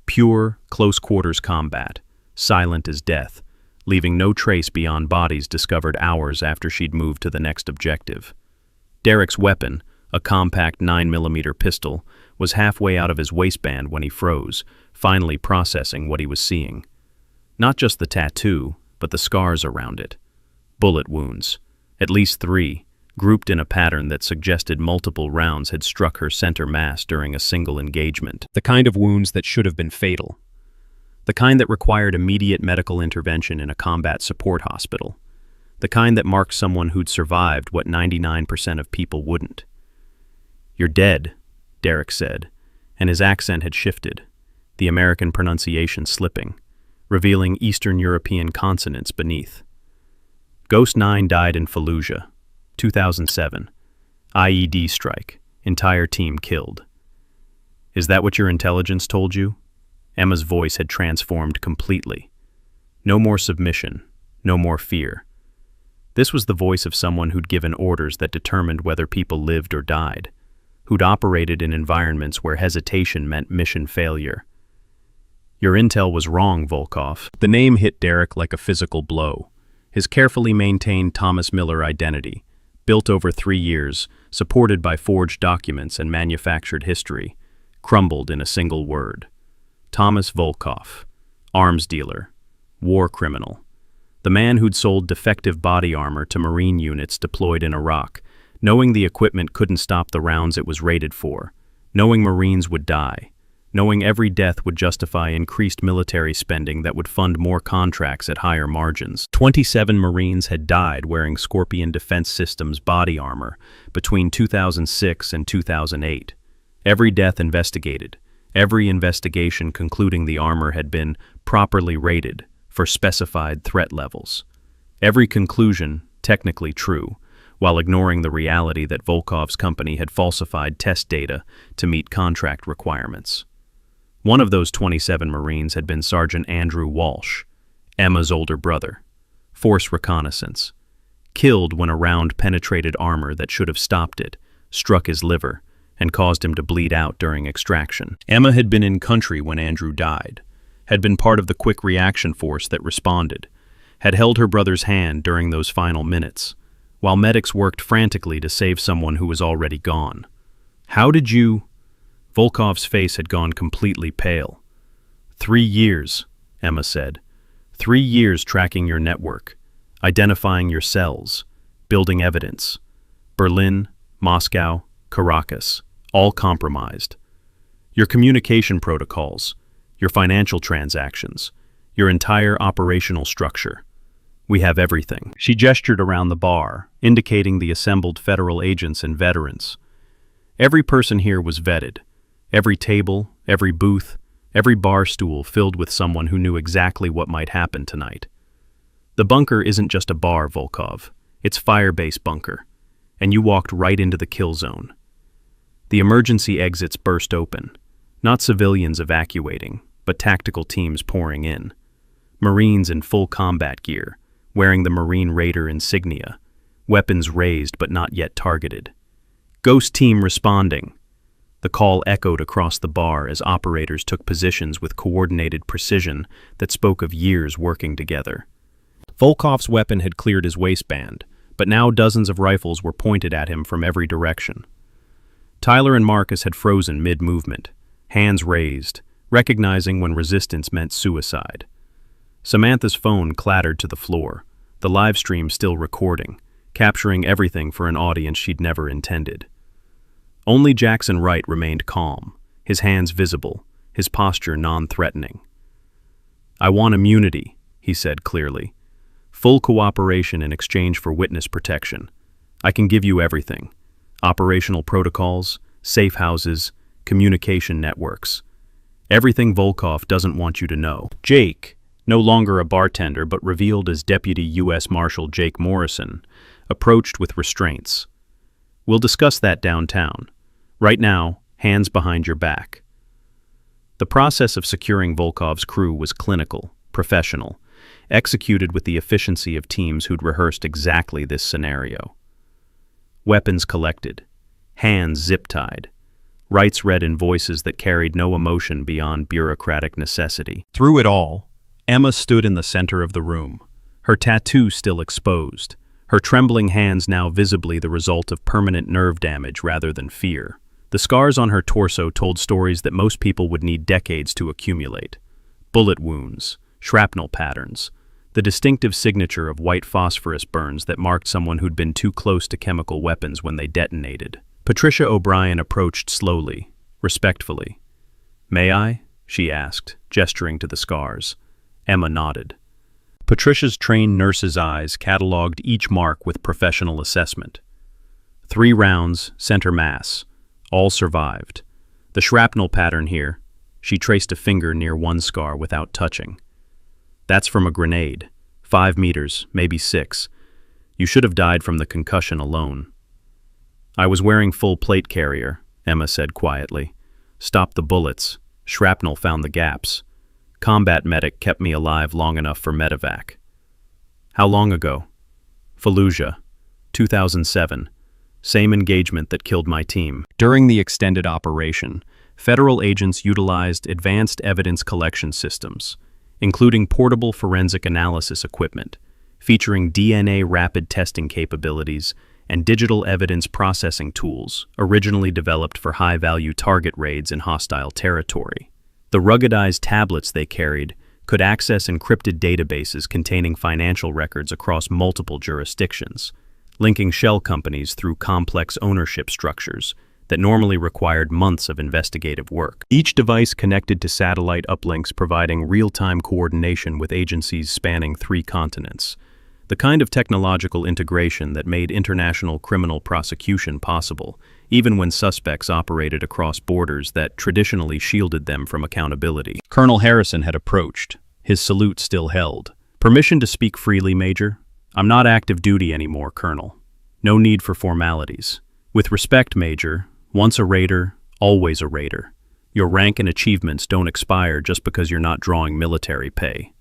Pure, close-quarters combat, silent as death, leaving no trace beyond bodies discovered hours after she'd moved to the next objective. Derek's weapon, a compact 9mm pistol, was halfway out of his waistband when he froze, finally processing what he was seeing. Not just the tattoo, but the scars around it. Bullet wounds, at least 3, grouped in a pattern that suggested multiple rounds had struck her center mass during a single engagement. The kind of wounds that should have been fatal. The kind that required immediate medical intervention in a combat support hospital. The kind that marked someone who'd survived what 99% of people wouldn't. "You're dead," Derek said, and his accent had shifted, the American pronunciation slipping, revealing Eastern European consonants beneath. Ghost 9 died in Fallujah, 2007. IED strike, entire team killed. "Is that what your intelligence told you?" Emma's voice had transformed completely. No more submission, no more fear. This was the voice of someone who'd given orders that determined whether people lived or died, who'd operated in environments where hesitation meant mission failure. "Your intel was wrong, Volkov." The name hit Derek like a physical blow. His carefully maintained Thomas Miller identity, built over 3 years, supported by forged documents and manufactured history, crumbled in a single word. Thomas Volkov, arms dealer, war criminal, the man who'd sold defective body armor to Marine units deployed in Iraq, knowing the equipment couldn't stop the rounds it was rated for, knowing Marines would die, knowing every death would justify increased military spending that would fund more contracts at higher margins. 27 Marines had died wearing Scorpion Defense Systems body armor between 2006 and 2008. Every death investigated, every investigation concluding the armor had been properly rated for specified threat levels. Every conclusion technically true, while ignoring the reality that Volkov's company had falsified test data to meet contract requirements. One of those 27 Marines had been Sergeant Andrew Walsh, Emma's older brother, Force Reconnaissance, killed when a round penetrated armor that should have stopped it, struck his liver, and caused him to bleed out during extraction. Emma had been in country when Andrew died, had been part of the quick reaction force that responded, had held her brother's hand during those final minutes, while medics worked frantically to save someone who was already gone. How did you... Volkov's face had gone completely pale. 3 years, Emma said. 3 years tracking your network, identifying your cells, building evidence. Berlin, Moscow, Caracas, all compromised. Your communication protocols, your financial transactions, your entire operational structure. We have everything. She gestured around the bar, indicating the assembled federal agents and veterans. Every person here was vetted. Every table, every booth, every bar stool filled with someone who knew exactly what might happen tonight. The bunker isn't just a bar, Volkov. It's fire-base bunker. And you walked right into the kill zone. The emergency exits burst open. Not civilians evacuating, but tactical teams pouring in. Marines in full combat gear, wearing the Marine Raider insignia, weapons raised but not yet targeted. Ghost team responding. The call echoed across the bar as operators took positions with coordinated precision that spoke of years working together. Volkov's weapon had cleared his waistband, but now dozens of rifles were pointed at him from every direction. Tyler and Marcus had frozen mid-movement, hands raised, recognizing when resistance meant suicide. Samantha's phone clattered to the floor, the live stream still recording, capturing everything for an audience she'd never intended. Only Jackson Wright remained calm, his hands visible, his posture non-threatening. "I want immunity," he said clearly. "Full cooperation in exchange for witness protection. I can give you everything. Operational protocols, safe houses, communication networks. Everything Volkov doesn't want you to know." Jake, no longer a bartender but revealed as Deputy U.S. Marshal Jake Morrison, approached with restraints. "We'll discuss that downtown. Right now, hands behind your back." The process of securing Volkov's crew was clinical, professional, executed with the efficiency of teams who'd rehearsed exactly this scenario. Weapons collected, hands zip-tied, rights read in voices that carried no emotion beyond bureaucratic necessity. Through it all, Emma stood in the center of the room, her tattoo still exposed, her trembling hands now visibly the result of permanent nerve damage rather than fear. The scars on her torso told stories that most people would need decades to accumulate. Bullet wounds, shrapnel patterns, the distinctive signature of white phosphorus burns that marked someone who'd been too close to chemical weapons when they detonated. Patricia O'Brien approached slowly, respectfully. "May I?" she asked, gesturing to the scars. Emma nodded. Patricia's trained nurse's eyes cataloged each mark with professional assessment. 3 rounds, center mass. All survived. The shrapnel pattern here, she traced a finger near one scar without touching. That's from a grenade. 5 meters, maybe 6. You should have died from the concussion alone. "I was wearing full plate carrier," Emma said quietly. "Stopped the bullets. Shrapnel found the gaps. Combat medic kept me alive long enough for medevac." "How long ago?" "Fallujah, 2007. Same engagement that killed my team." During the extended operation, federal agents utilized advanced evidence collection systems, including portable forensic analysis equipment, featuring DNA rapid testing capabilities and digital evidence processing tools originally developed for high-value target raids in hostile territory. The ruggedized tablets they carried could access encrypted databases containing financial records across multiple jurisdictions, linking shell companies through complex ownership structures that normally required months of investigative work. Each device connected to satellite uplinks, providing real-time coordination with agencies spanning 3 continents. The kind of technological integration that made international criminal prosecution possible, even when suspects operated across borders that traditionally shielded them from accountability. Colonel Harrison had approached, his salute still held. "Permission to speak freely, Major? I'm not active duty anymore, Colonel. No need for formalities. With respect, Major, once a raider, always a raider. Your rank and achievements don't expire just because you're not drawing military pay."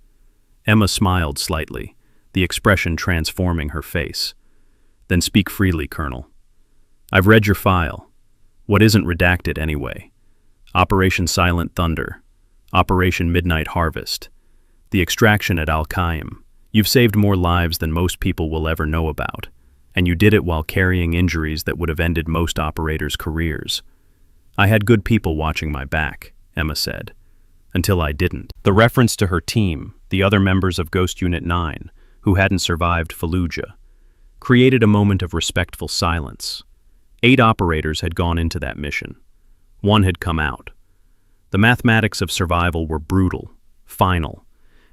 Emma smiled slightly, the expression transforming her face. "Then speak freely, Colonel. I've read your file. What isn't redacted anyway? Operation Silent Thunder, Operation Midnight Harvest, the extraction at Al-Qaim. You've saved more lives than most people will ever know about, and you did it while carrying injuries that would have ended most operators' careers. I had good people watching my back," Emma said, "until I didn't." The reference to her team, the other members of Ghost Unit 9, who hadn't survived Fallujah, created a moment of respectful silence. 8 operators had gone into that mission. 1 had come out. The mathematics of survival were brutal, final,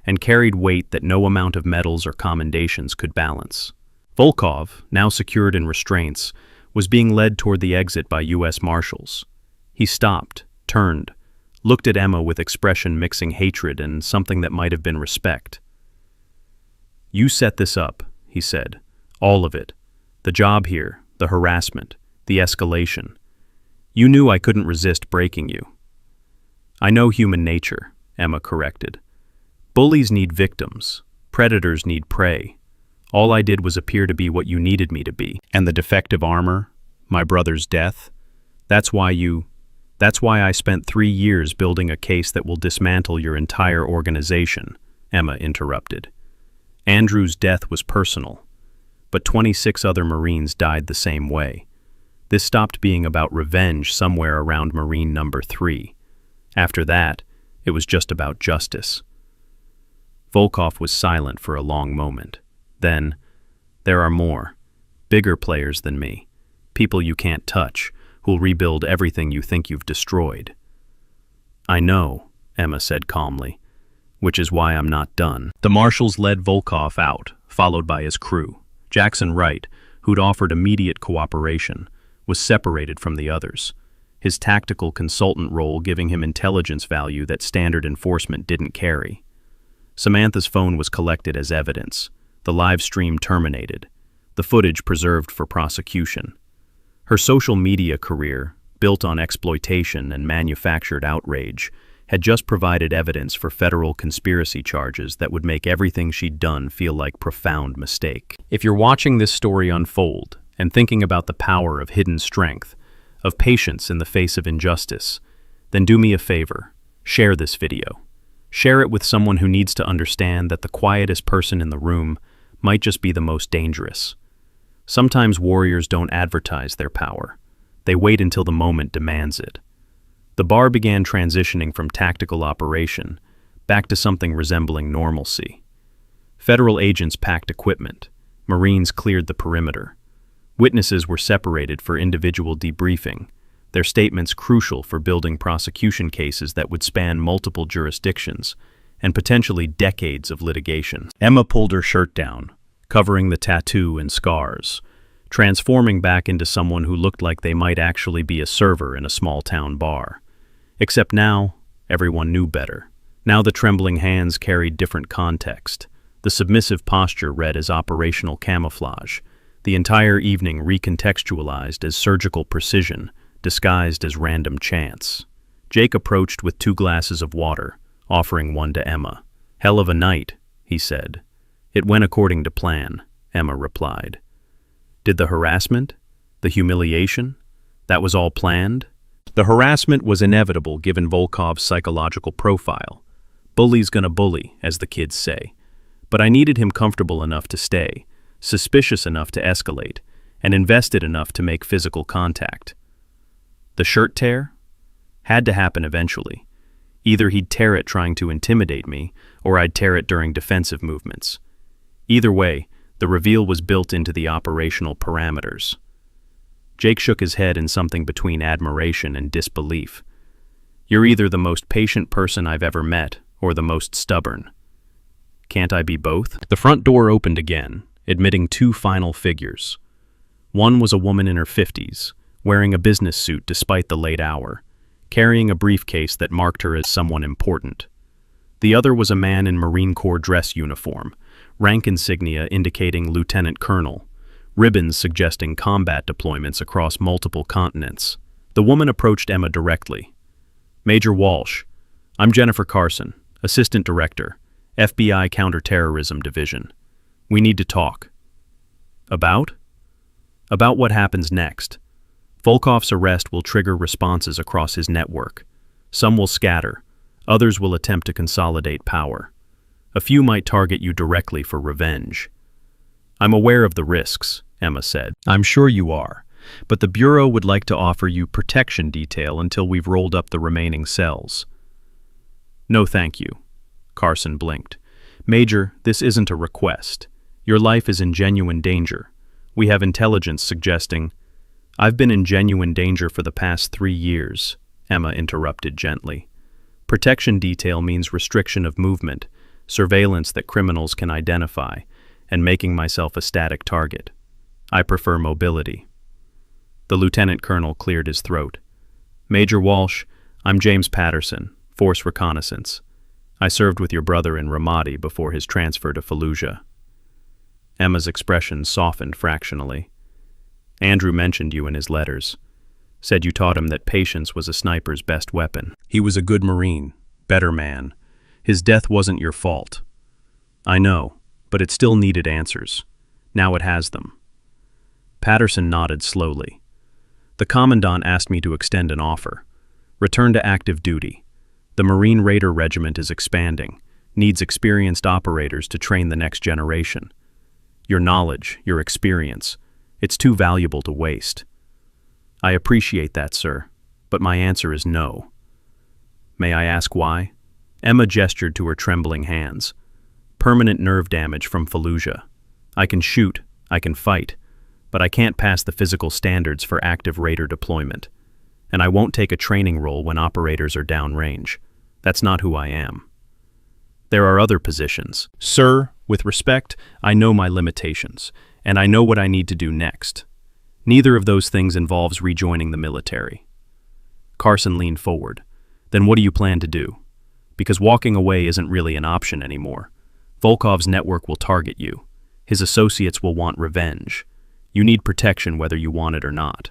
and carried weight that no amount of medals or commendations could balance. Volkov, now secured in restraints, was being led toward the exit by U.S. Marshals. He stopped, turned, looked at Emma with expression mixing hatred and something that might have been respect. "You set this up," he said. "All of it. The job here, the harassment, the escalation. You knew I couldn't resist breaking you." "I know human nature," Emma corrected. "Bullies need victims. Predators need prey. All I did was appear to be what you needed me to be. And the defective armor, my brother's death, that's why I spent 3 years building a case that will dismantle your entire organization," Emma interrupted. "Andrew's death was personal, but 26 other Marines died the same way. This stopped being about revenge somewhere around Marine number 3. After that, it was just about justice." Volkov was silent for a long moment. Then, "There are more, bigger players than me, people you can't touch, who'll rebuild everything you think you've destroyed." "I know," Emma said calmly, "which is why I'm not done." The marshals led Volkov out, followed by his crew. Jackson Wright, who'd offered immediate cooperation, was separated from the others, his tactical consultant role giving him intelligence value that standard enforcement didn't carry. Samantha's phone was collected as evidence, the live stream terminated, the footage preserved for prosecution. Her social media career, built on exploitation and manufactured outrage, had just provided evidence for federal conspiracy charges that would make everything she'd done feel like profound mistake. If you're watching this story unfold and thinking about the power of hidden strength, of patience in the face of injustice, then do me a favor, share this video. Share it with someone who needs to understand that the quietest person in the room might just be the most dangerous. Sometimes warriors don't advertise their power. They wait until the moment demands it. The bar began transitioning from tactical operation back to something resembling normalcy. Federal agents packed equipment. Marines cleared the perimeter. Witnesses were separated for individual debriefing, their statements crucial for building prosecution cases that would span multiple jurisdictions and potentially decades of litigation. Emma pulled her shirt down, covering the tattoo and scars, transforming back into someone who looked like they might actually be a server in a small-town bar. Except now, everyone knew better. Now the trembling hands carried different context. The submissive posture read as operational camouflage, the entire evening recontextualized as surgical precision, disguised as random chance. Jake approached with 2 glasses of water, offering one to Emma. "Hell of a night," he said. "It went according to plan," Emma replied. "Did the harassment? The humiliation? That was all planned?" The harassment was inevitable given Volkov's psychological profile. Bully's gonna bully, as the kids say. But I needed him comfortable enough to stay, suspicious enough to escalate, and invested enough to make physical contact. The shirt tear? Had to happen eventually. Either he'd tear it trying to intimidate me, or I'd tear it during defensive movements. Either way, the reveal was built into the operational parameters. Jake shook his head in something between admiration and disbelief. You're either the most patient person I've ever met, or the most stubborn. Can't I be both? The front door opened again, admitting two final figures. One was a woman in her 50s, wearing a business suit despite the late hour, carrying a briefcase that marked her as someone important. The other was a man in Marine Corps dress uniform, rank insignia indicating lieutenant colonel, ribbons suggesting combat deployments across multiple continents. The woman approached Emma directly. Major Walsh, I'm Jennifer Carson, Assistant Director, FBI Counterterrorism Division. We need to talk. About? About what happens next. Volkov's arrest will trigger responses across his network. Some will scatter, others will attempt to consolidate power. A few might target you directly for revenge. I'm aware of the risks, Emma said. I'm sure you are, but the Bureau would like to offer you protection detail until we've rolled up the remaining cells. No thank you. Carson blinked. Major, this isn't a request. Your life is in genuine danger. We have intelligence suggesting... I've been in genuine danger for the past 3 years, Emma interrupted gently. Protection detail means restriction of movement, surveillance that criminals can identify, and making myself a static target. I prefer mobility. The lieutenant colonel cleared his throat. Major Walsh, I'm James Patterson, Force Reconnaissance. I served with your brother in Ramadi before his transfer to Fallujah. Emma's expression softened fractionally. Andrew mentioned you in his letters. Said you taught him that patience was a sniper's best weapon. He was a good Marine, better man. His death wasn't your fault. I know, but it still needed answers. Now it has them. Patterson nodded slowly. The Commandant asked me to extend an offer. Return to active duty. The Marine Raider Regiment is expanding, needs experienced operators to train the next generation. Your knowledge, your experience, it's too valuable to waste. I appreciate that, sir, but my answer is no. May I ask why? Emma gestured to her trembling hands. Permanent nerve damage from Fallujah. I can shoot, I can fight, but I can't pass the physical standards for active Raider deployment. And I won't take a training role when operators are downrange. That's not who I am. There are other positions. Sir, with respect, I know my limitations, and I know what I need to do next. Neither of those things involves rejoining the military. Carson leaned forward. Then what do you plan to do? Because walking away isn't really an option anymore. Volkov's network will target you. His associates will want revenge. You need protection whether you want it or not.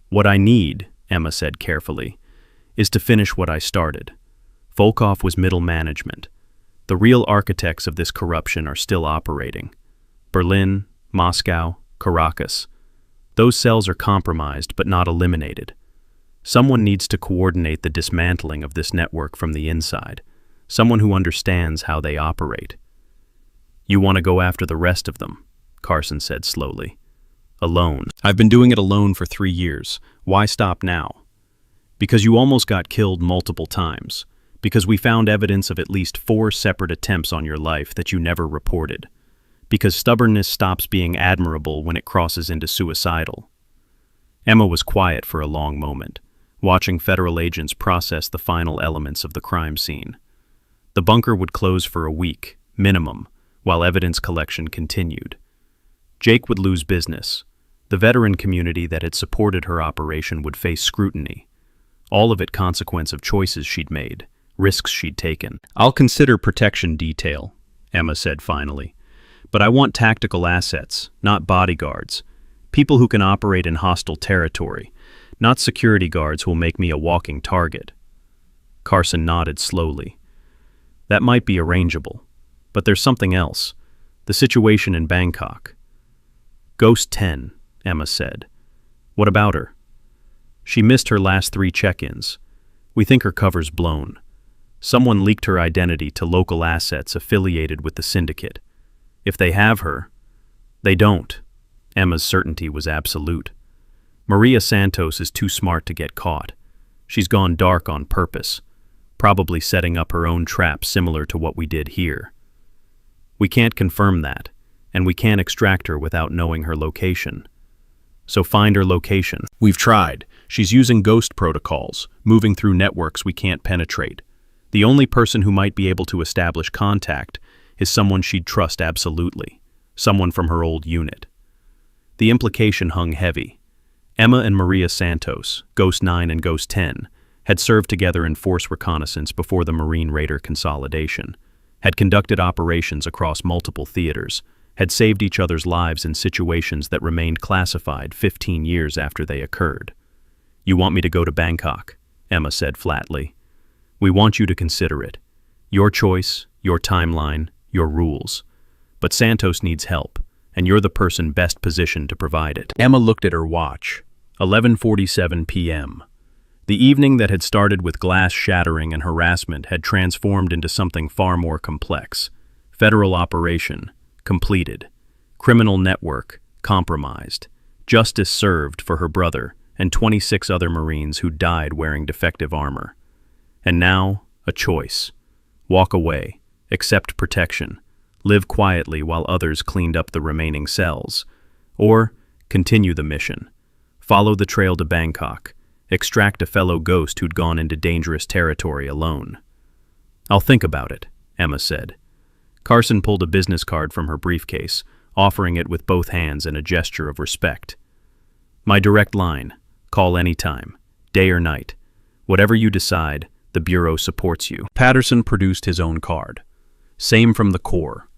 What I need, Emma said carefully, is to finish what I started. Volkov was middle management. The real architects of this corruption are still operating. Berlin, Moscow, Caracas. Those cells are compromised but not eliminated. Someone needs to coordinate the dismantling of this network from the inside. Someone who understands how they operate. You want to go after the rest of them, Carson said slowly. Alone. I've been doing it alone for 3 years. Why stop now? Because you almost got killed multiple times. Because we found evidence of at least 4 separate attempts on your life that you never reported. Because stubbornness stops being admirable when it crosses into suicidal. Emma was quiet for a long moment, watching federal agents process the final elements of the crime scene. The bunker would close for a week, minimum, while evidence collection continued. Jake would lose business. The veteran community that had supported her operation would face scrutiny. All of it consequence of choices she'd made, risks she'd taken. I'll consider protection detail, Emma said finally. But I want tactical assets, not bodyguards. People who can operate in hostile territory, not security guards who will make me a walking target. Carson nodded slowly. That might be arrangeable. But there's something else. The situation in Bangkok. Ghost 10, Emma said. What about her? She missed her last 3 check-ins. We think her cover's blown. Someone leaked her identity to local assets affiliated with the syndicate. If they have her, they don't. Emma's certainty was absolute. Maria Santos is too smart to get caught. She's gone dark on purpose. probably setting up her own trap similar to what we did here. We can't confirm that, and we can't extract her without knowing her location. So find her location. We've tried. She's using ghost protocols, moving through networks we can't penetrate. The only person who might be able to establish contact is someone she'd trust absolutely, someone from her old unit. The implication hung heavy. Emma and Maria Santos, Ghost 9 and Ghost 10, had served together in force reconnaissance before the Marine Raider consolidation, had conducted operations across multiple theaters, had saved each other's lives in situations that remained classified 15 years after they occurred. "You want me to go to Bangkok?" Emma said flatly. "We want you to consider it. Your choice, your timeline, your rules. But Santos needs help, and you're the person best positioned to provide it." Emma looked at her watch. 11:47 p.m. The evening that had started with glass shattering and harassment had transformed into something far more complex. Federal operation, completed. Criminal network, compromised. Justice served for her brother and 26 other Marines who died wearing defective armor. And now, a choice. Walk away, accept protection, live quietly while others cleaned up the remaining cells. Or, continue the mission. Follow the trail to Bangkok. Extract a fellow ghost who'd gone into dangerous territory alone. "I'll think about it," Emma said. Carson pulled a business card from her briefcase, offering it with both hands in a gesture of respect. "My direct line. Call anytime, day or night. Whatever you decide, the Bureau supports you." Patterson produced his own card. "Same from the Corps.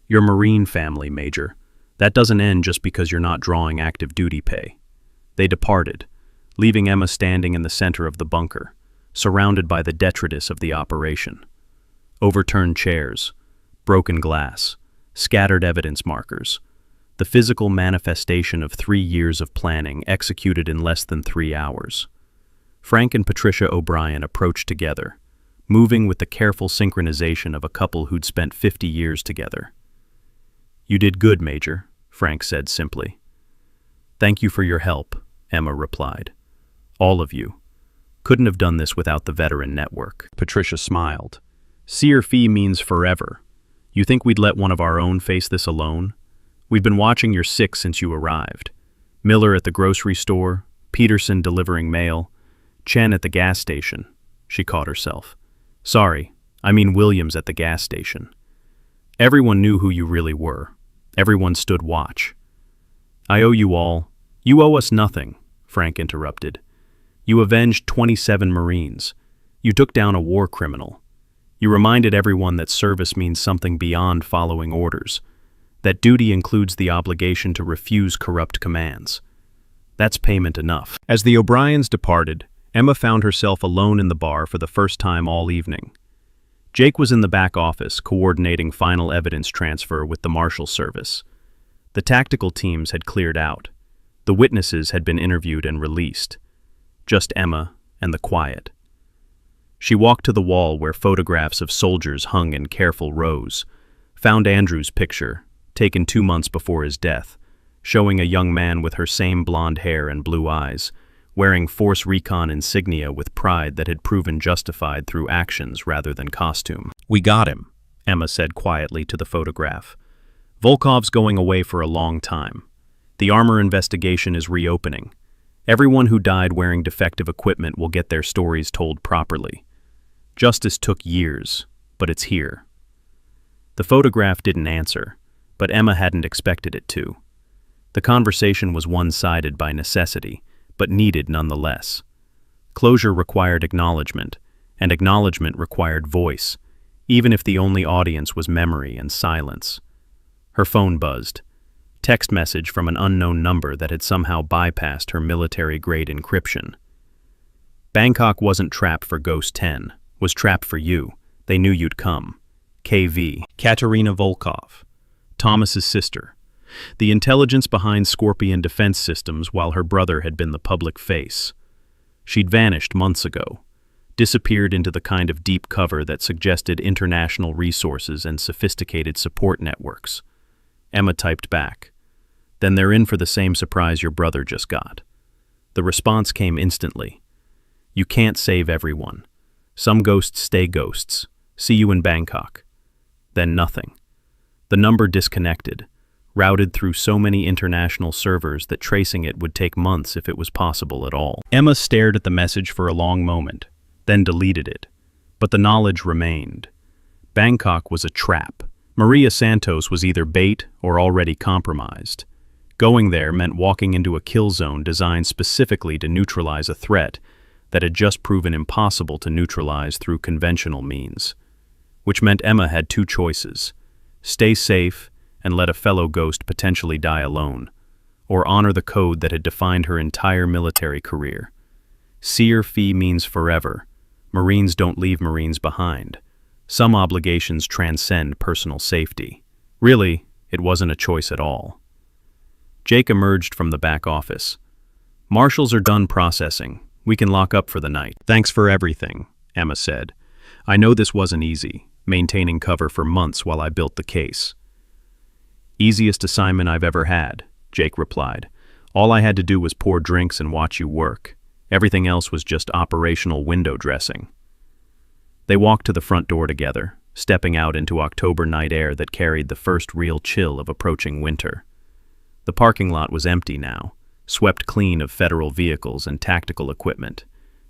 Your Marine family, Major. That doesn't end just because you're not drawing active duty pay." They departed, leaving Emma standing in the center of the bunker, surrounded by the detritus of the operation. Overturned chairs, broken glass, scattered evidence markers, the physical manifestation of 3 years of planning executed in less than 3 hours. Frank and Patricia O'Brien approached together, moving with the careful synchronization of a couple who'd spent 50 years together. "You did good, Major," Frank said simply. "Thank you for your help," Emma replied. "All of you. Couldn't have done this without the veteran network." Patricia smiled. "Seer fee means forever. You think we'd let one of our own face this alone? We've been watching your 6 since you arrived. Miller at the grocery store, Peterson delivering mail, Chen at the gas station." She caught herself. "Sorry, I mean Williams at the gas station. Everyone knew who you really were. Everyone stood watch." "I owe you all." "You owe us nothing," Frank interrupted. "You avenged 27 Marines. You took down a war criminal. You reminded everyone that service means something beyond following orders, that duty includes the obligation to refuse corrupt commands. That's payment enough." As the O'Briens departed, Emma found herself alone in the bar for the first time all evening. Jake was in the back office coordinating final evidence transfer with the Marshal Service. The tactical teams had cleared out. The witnesses had been interviewed and released. Just Emma and the quiet. She walked to the wall where photographs of soldiers hung in careful rows, found Andrew's picture, taken 2 months before his death, showing a young man with her same blonde hair and blue eyes, wearing Force Recon insignia with pride that had proven justified through actions rather than costume. "We got him," Emma said quietly to the photograph. "Volkov's going away for a long time. The armor investigation is reopening. Everyone who died wearing defective equipment will get their stories told properly. Justice took years, but it's here." The photograph didn't answer, but Emma hadn't expected it to. The conversation was one-sided by necessity, but needed nonetheless. Closure required acknowledgement, and acknowledgement required voice, even if the only audience was memory and silence. Her phone buzzed. Text message from an unknown number that had somehow bypassed her military-grade encryption. "Bangkok wasn't trap for Ghost 10, was trap for you. They knew you'd come. KV, Katerina Volkov, Thomas's sister. The intelligence behind Scorpion Defense Systems while her brother had been the public face. She'd vanished months ago, disappeared into the kind of deep cover that suggested international resources and sophisticated support networks." Emma typed back. "Then they're in for the same surprise your brother just got." The response came instantly. "You can't save everyone. Some ghosts stay ghosts. See you in Bangkok. Then nothing. The number disconnected, routed through so many international servers that tracing it would take months if it was possible at all. Emma stared at the message for a long moment, then deleted it. But the knowledge remained. Bangkok was a trap. Maria Santos was either bait or already compromised. Going there meant walking into a kill zone designed specifically to neutralize a threat that had just proven impossible to neutralize through conventional means. Which meant Emma had two choices: stay safe and let a fellow ghost potentially die alone, or honor the code that had defined her entire military career. Seer fee means forever. Marines don't leave Marines behind. Some obligations transcend personal safety. Really, it wasn't a choice at all. Jake emerged from the back office. Marshals are done processing. We can lock up for the night. Thanks for everything, Emma said. I know this wasn't easy, maintaining cover for months while I built the case. Easiest assignment I've ever had, Jake replied. All I had to do was pour drinks and watch you work. Everything else was just operational window dressing. They walked to the front door together, stepping out into October night air that carried the first real chill of approaching winter. The parking lot was empty now, swept clean of federal vehicles and tactical equipment.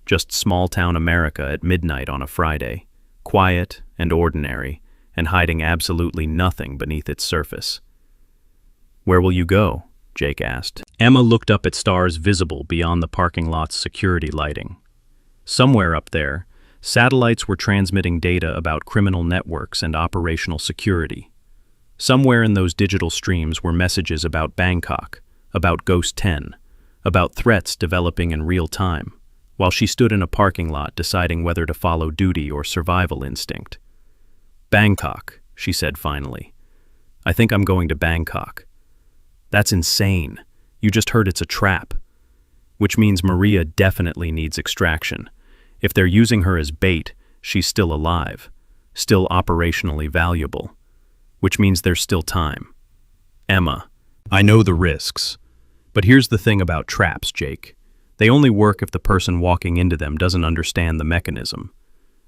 Just small-town America at midnight on a Friday, quiet and ordinary, and hiding absolutely nothing beneath its surface. Where will you go? Jake asked. Emma looked up at stars visible beyond the parking lot's security lighting. Somewhere up there, satellites were transmitting data about criminal networks and operational security. Somewhere in those digital streams were messages about Bangkok, about Ghost 10, about threats developing in real time, while she stood in a parking lot deciding whether to follow duty or survival instinct. Bangkok, she said finally. I think I'm going to Bangkok. That's insane. You just heard it's a trap. Which means Maria definitely needs extraction. If they're using her as bait, she's still alive, still operationally valuable. Which means there's still time. Emma, I know the risks. But here's the thing about traps, Jake. They only work if the person walking into them doesn't understand the mechanism.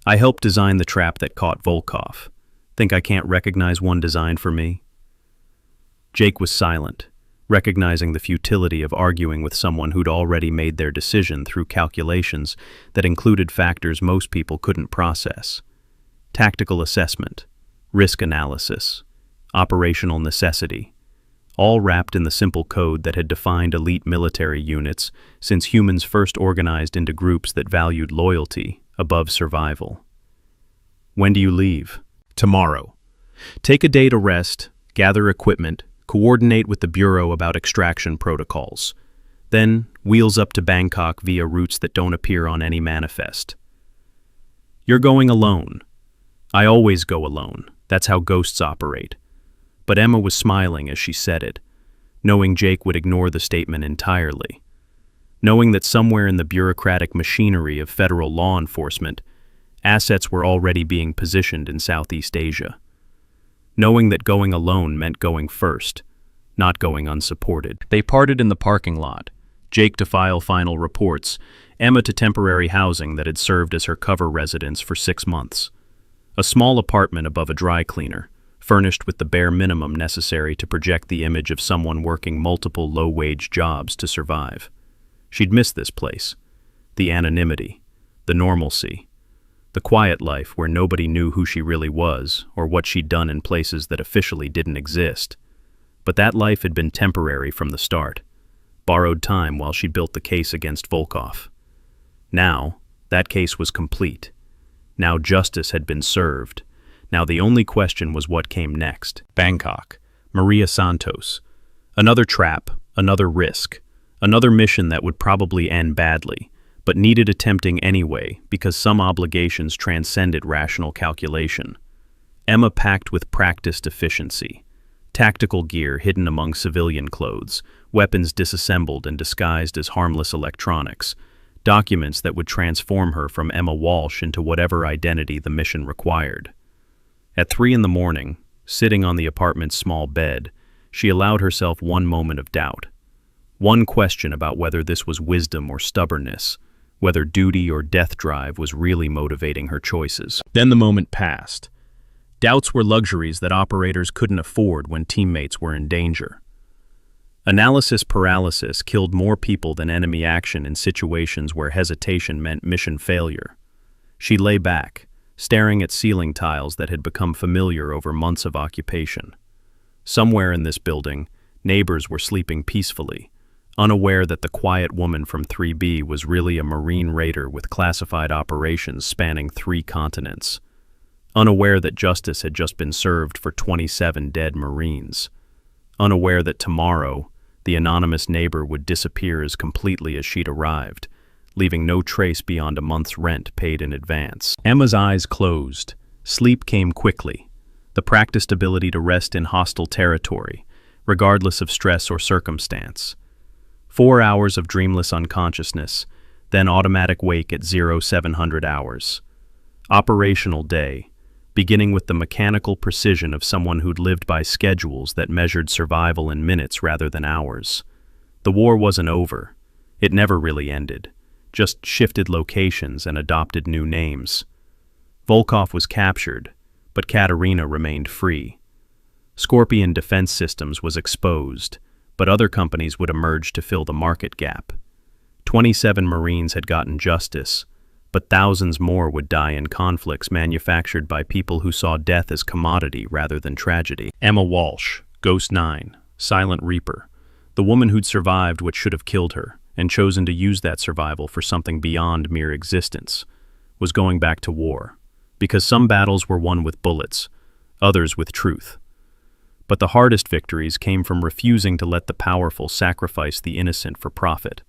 I helped design the trap that caught Volkov. Think I can't recognize one designed for me? Jake was silent, recognizing the futility of arguing with someone who'd already made their decision through calculations that included factors most people couldn't process. Tactical assessment, risk analysis, operational necessity, all wrapped in the simple code that had defined elite military units since humans first organized into groups that valued loyalty above survival. When do you leave? Tomorrow. Take a day to rest, gather equipment, coordinate with the Bureau about extraction protocols. Then, wheels up to Bangkok via routes that don't appear on any manifest. You're going alone. I always go alone. That's how ghosts operate. But Emma was smiling as she said it, knowing Jake would ignore the statement entirely. Knowing that somewhere in the bureaucratic machinery of federal law enforcement, assets were already being positioned in Southeast Asia. Knowing that going alone meant going first, not going unsupported. They parted in the parking lot, Jake to file final reports, Emma to temporary housing that had served as her cover residence for 6 months. A small apartment above a dry cleaner, furnished with the bare minimum necessary to project the image of someone working multiple low-wage jobs to survive. She'd miss this place. The anonymity, the normalcy, the quiet life where nobody knew who she really was or what she'd done in places that officially didn't exist. But that life had been temporary from the start, borrowed time while she built the case against Volkov. Now, that case was complete. Now justice had been served. Now the only question was what came next. Bangkok, Maria Santos. Another trap, another risk, another mission that would probably end badly, but needed attempting anyway because some obligations transcended rational calculation. Emma packed with practiced efficiency. Tactical gear hidden among civilian clothes, weapons disassembled and disguised as harmless electronics, documents that would transform her from Emma Walsh into whatever identity the mission required. At 3 a.m, sitting on the apartment's small bed, she allowed herself one moment of doubt. One question about whether this was wisdom or stubbornness, whether duty or death drive was really motivating her choices. Then the moment passed. Doubts were luxuries that operators couldn't afford when teammates were in danger. Analysis paralysis killed more people than enemy action in situations where hesitation meant mission failure. She lay back, staring at ceiling tiles that had become familiar over months of occupation. Somewhere in this building, neighbors were sleeping peacefully, unaware that the quiet woman from 3B was really a Marine raider with classified operations spanning 3 continents. Unaware that justice had just been served for 27 dead Marines. Unaware that tomorrow, the anonymous neighbor would disappear as completely as she'd arrived, leaving no trace beyond a month's rent paid in advance. Emma's eyes closed. Sleep came quickly, the practiced ability to rest in hostile territory, regardless of stress or circumstance. 4 hours of dreamless unconsciousness, then automatic wake at 0700 hours. Operational day, beginning with the mechanical precision of someone who'd lived by schedules that measured survival in minutes rather than hours. The war wasn't over. It never really ended, just shifted locations and adopted new names. Volkov was captured, but Katerina remained free. Scorpion Defense Systems was exposed, but other companies would emerge to fill the market gap. 27 Marines had gotten justice, but thousands more would die in conflicts manufactured by people who saw death as commodity rather than tragedy. Emma Walsh, Ghost 9, Silent Reaper, the woman who'd survived what should have killed her and chosen to use that survival for something beyond mere existence, was going back to war, because some battles were won with bullets, others with truth. But the hardest victories came from refusing to let the powerful sacrifice the innocent for profit.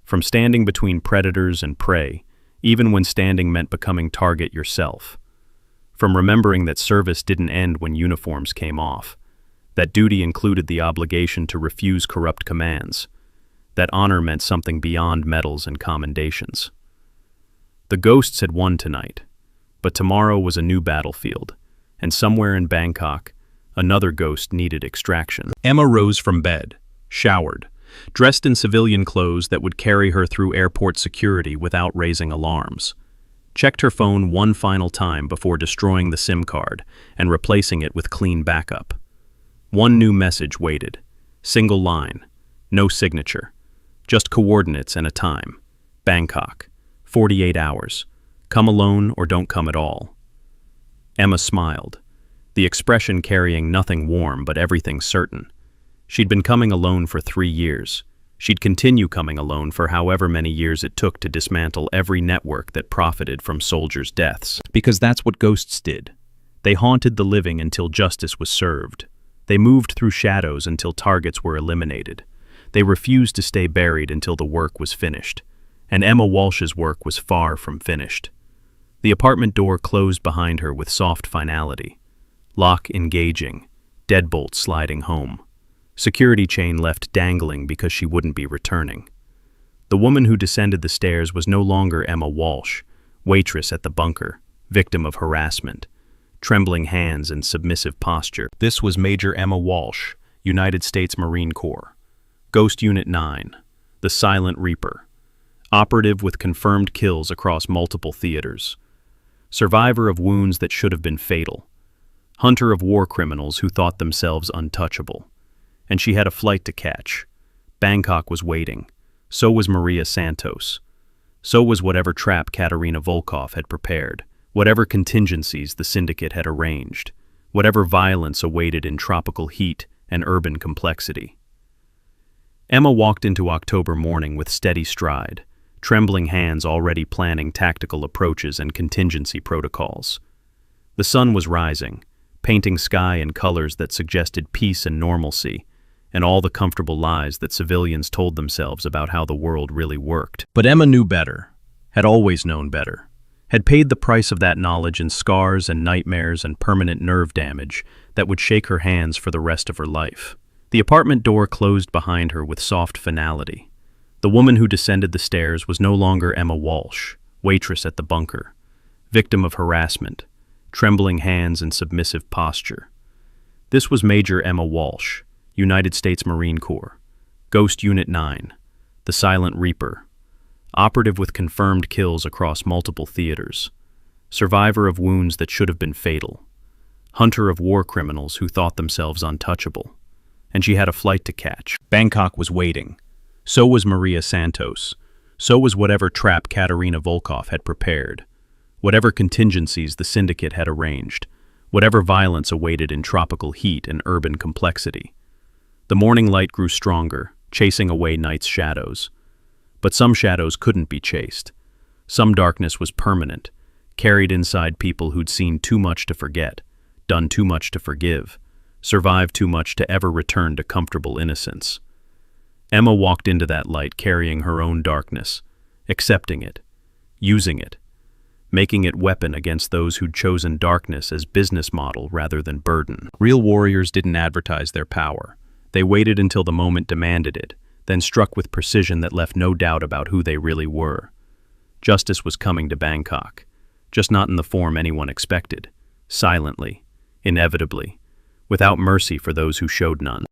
From standing between predators and prey, even when standing meant becoming target yourself. From remembering that service didn't end when uniforms came off, that duty included the obligation to refuse corrupt commands, that honor meant something beyond medals and commendations. The ghosts had won tonight, but tomorrow was a new battlefield, and somewhere in Bangkok, another ghost needed extraction. Emma rose from bed, showered, dressed in civilian clothes that would carry her through airport security without raising alarms. Checked her phone one final time before destroying the SIM card and replacing it with clean backup. One new message waited. Single line. No signature. Just coordinates and a time. Bangkok. 48 hours. Come alone or don't come at all. Emma smiled, the expression carrying nothing warm but everything certain. She'd been coming alone for 3 years. She'd continue coming alone for however many years it took to dismantle every network that profited from soldiers' deaths. Because that's what ghosts did. They haunted the living until justice was served. They moved through shadows until targets were eliminated. They refused to stay buried until the work was finished. And Emma Walsh's work was far from finished. The apartment door closed behind her with soft finality. Lock engaging, deadbolt sliding home. Security chain left dangling because she wouldn't be returning. The woman who descended the stairs was no longer Emma Walsh, waitress at the bunker, victim of harassment, trembling hands and submissive posture. This was Major Emma Walsh, United States Marine Corps, Ghost Unit 9, the Silent Reaper, operative with confirmed kills across multiple theaters, survivor of wounds that should have been fatal, hunter of war criminals who thought themselves untouchable. And she had a flight to catch. Bangkok was waiting. So was Maria Santos. So was whatever trap Katerina Volkov had prepared, whatever contingencies the syndicate had arranged, whatever violence awaited in tropical heat and urban complexity. Emma walked into October morning with steady stride, trembling hands already planning tactical approaches and contingency protocols. The sun was rising, painting sky in colors that suggested peace and normalcy, and all the comfortable lies that civilians told themselves about how the world really worked. But Emma knew better, had always known better, had paid the price of that knowledge in scars and nightmares and permanent nerve damage that would shake her hands for the rest of her life. The apartment door closed behind her with soft finality. The woman who descended the stairs was no longer Emma Walsh, waitress at the bunker, victim of harassment, trembling hands and submissive posture. This was Major Emma Walsh, United States Marine Corps, Ghost Unit 9, the Silent Reaper, operative with confirmed kills across multiple theaters, survivor of wounds that should have been fatal, hunter of war criminals who thought themselves untouchable. And she had a flight to catch. Bangkok was waiting. So was Maria Santos. So was whatever trap Katerina Volkov had prepared, whatever contingencies the syndicate had arranged, whatever violence awaited in tropical heat and urban complexity. The morning light grew stronger, chasing away night's shadows. But some shadows couldn't be chased. Some darkness was permanent, carried inside people who'd seen too much to forget, done too much to forgive, survived too much to ever return to comfortable innocence. Emma walked into that light carrying her own darkness, accepting it, using it, making it weapon against those who'd chosen darkness as business model rather than burden. Real warriors didn't advertise their power. They waited until the moment demanded it, then struck with precision that left no doubt about who they really were. Justice was coming to Bangkok, just not in the form anyone expected, silently, inevitably, without mercy for those who showed none.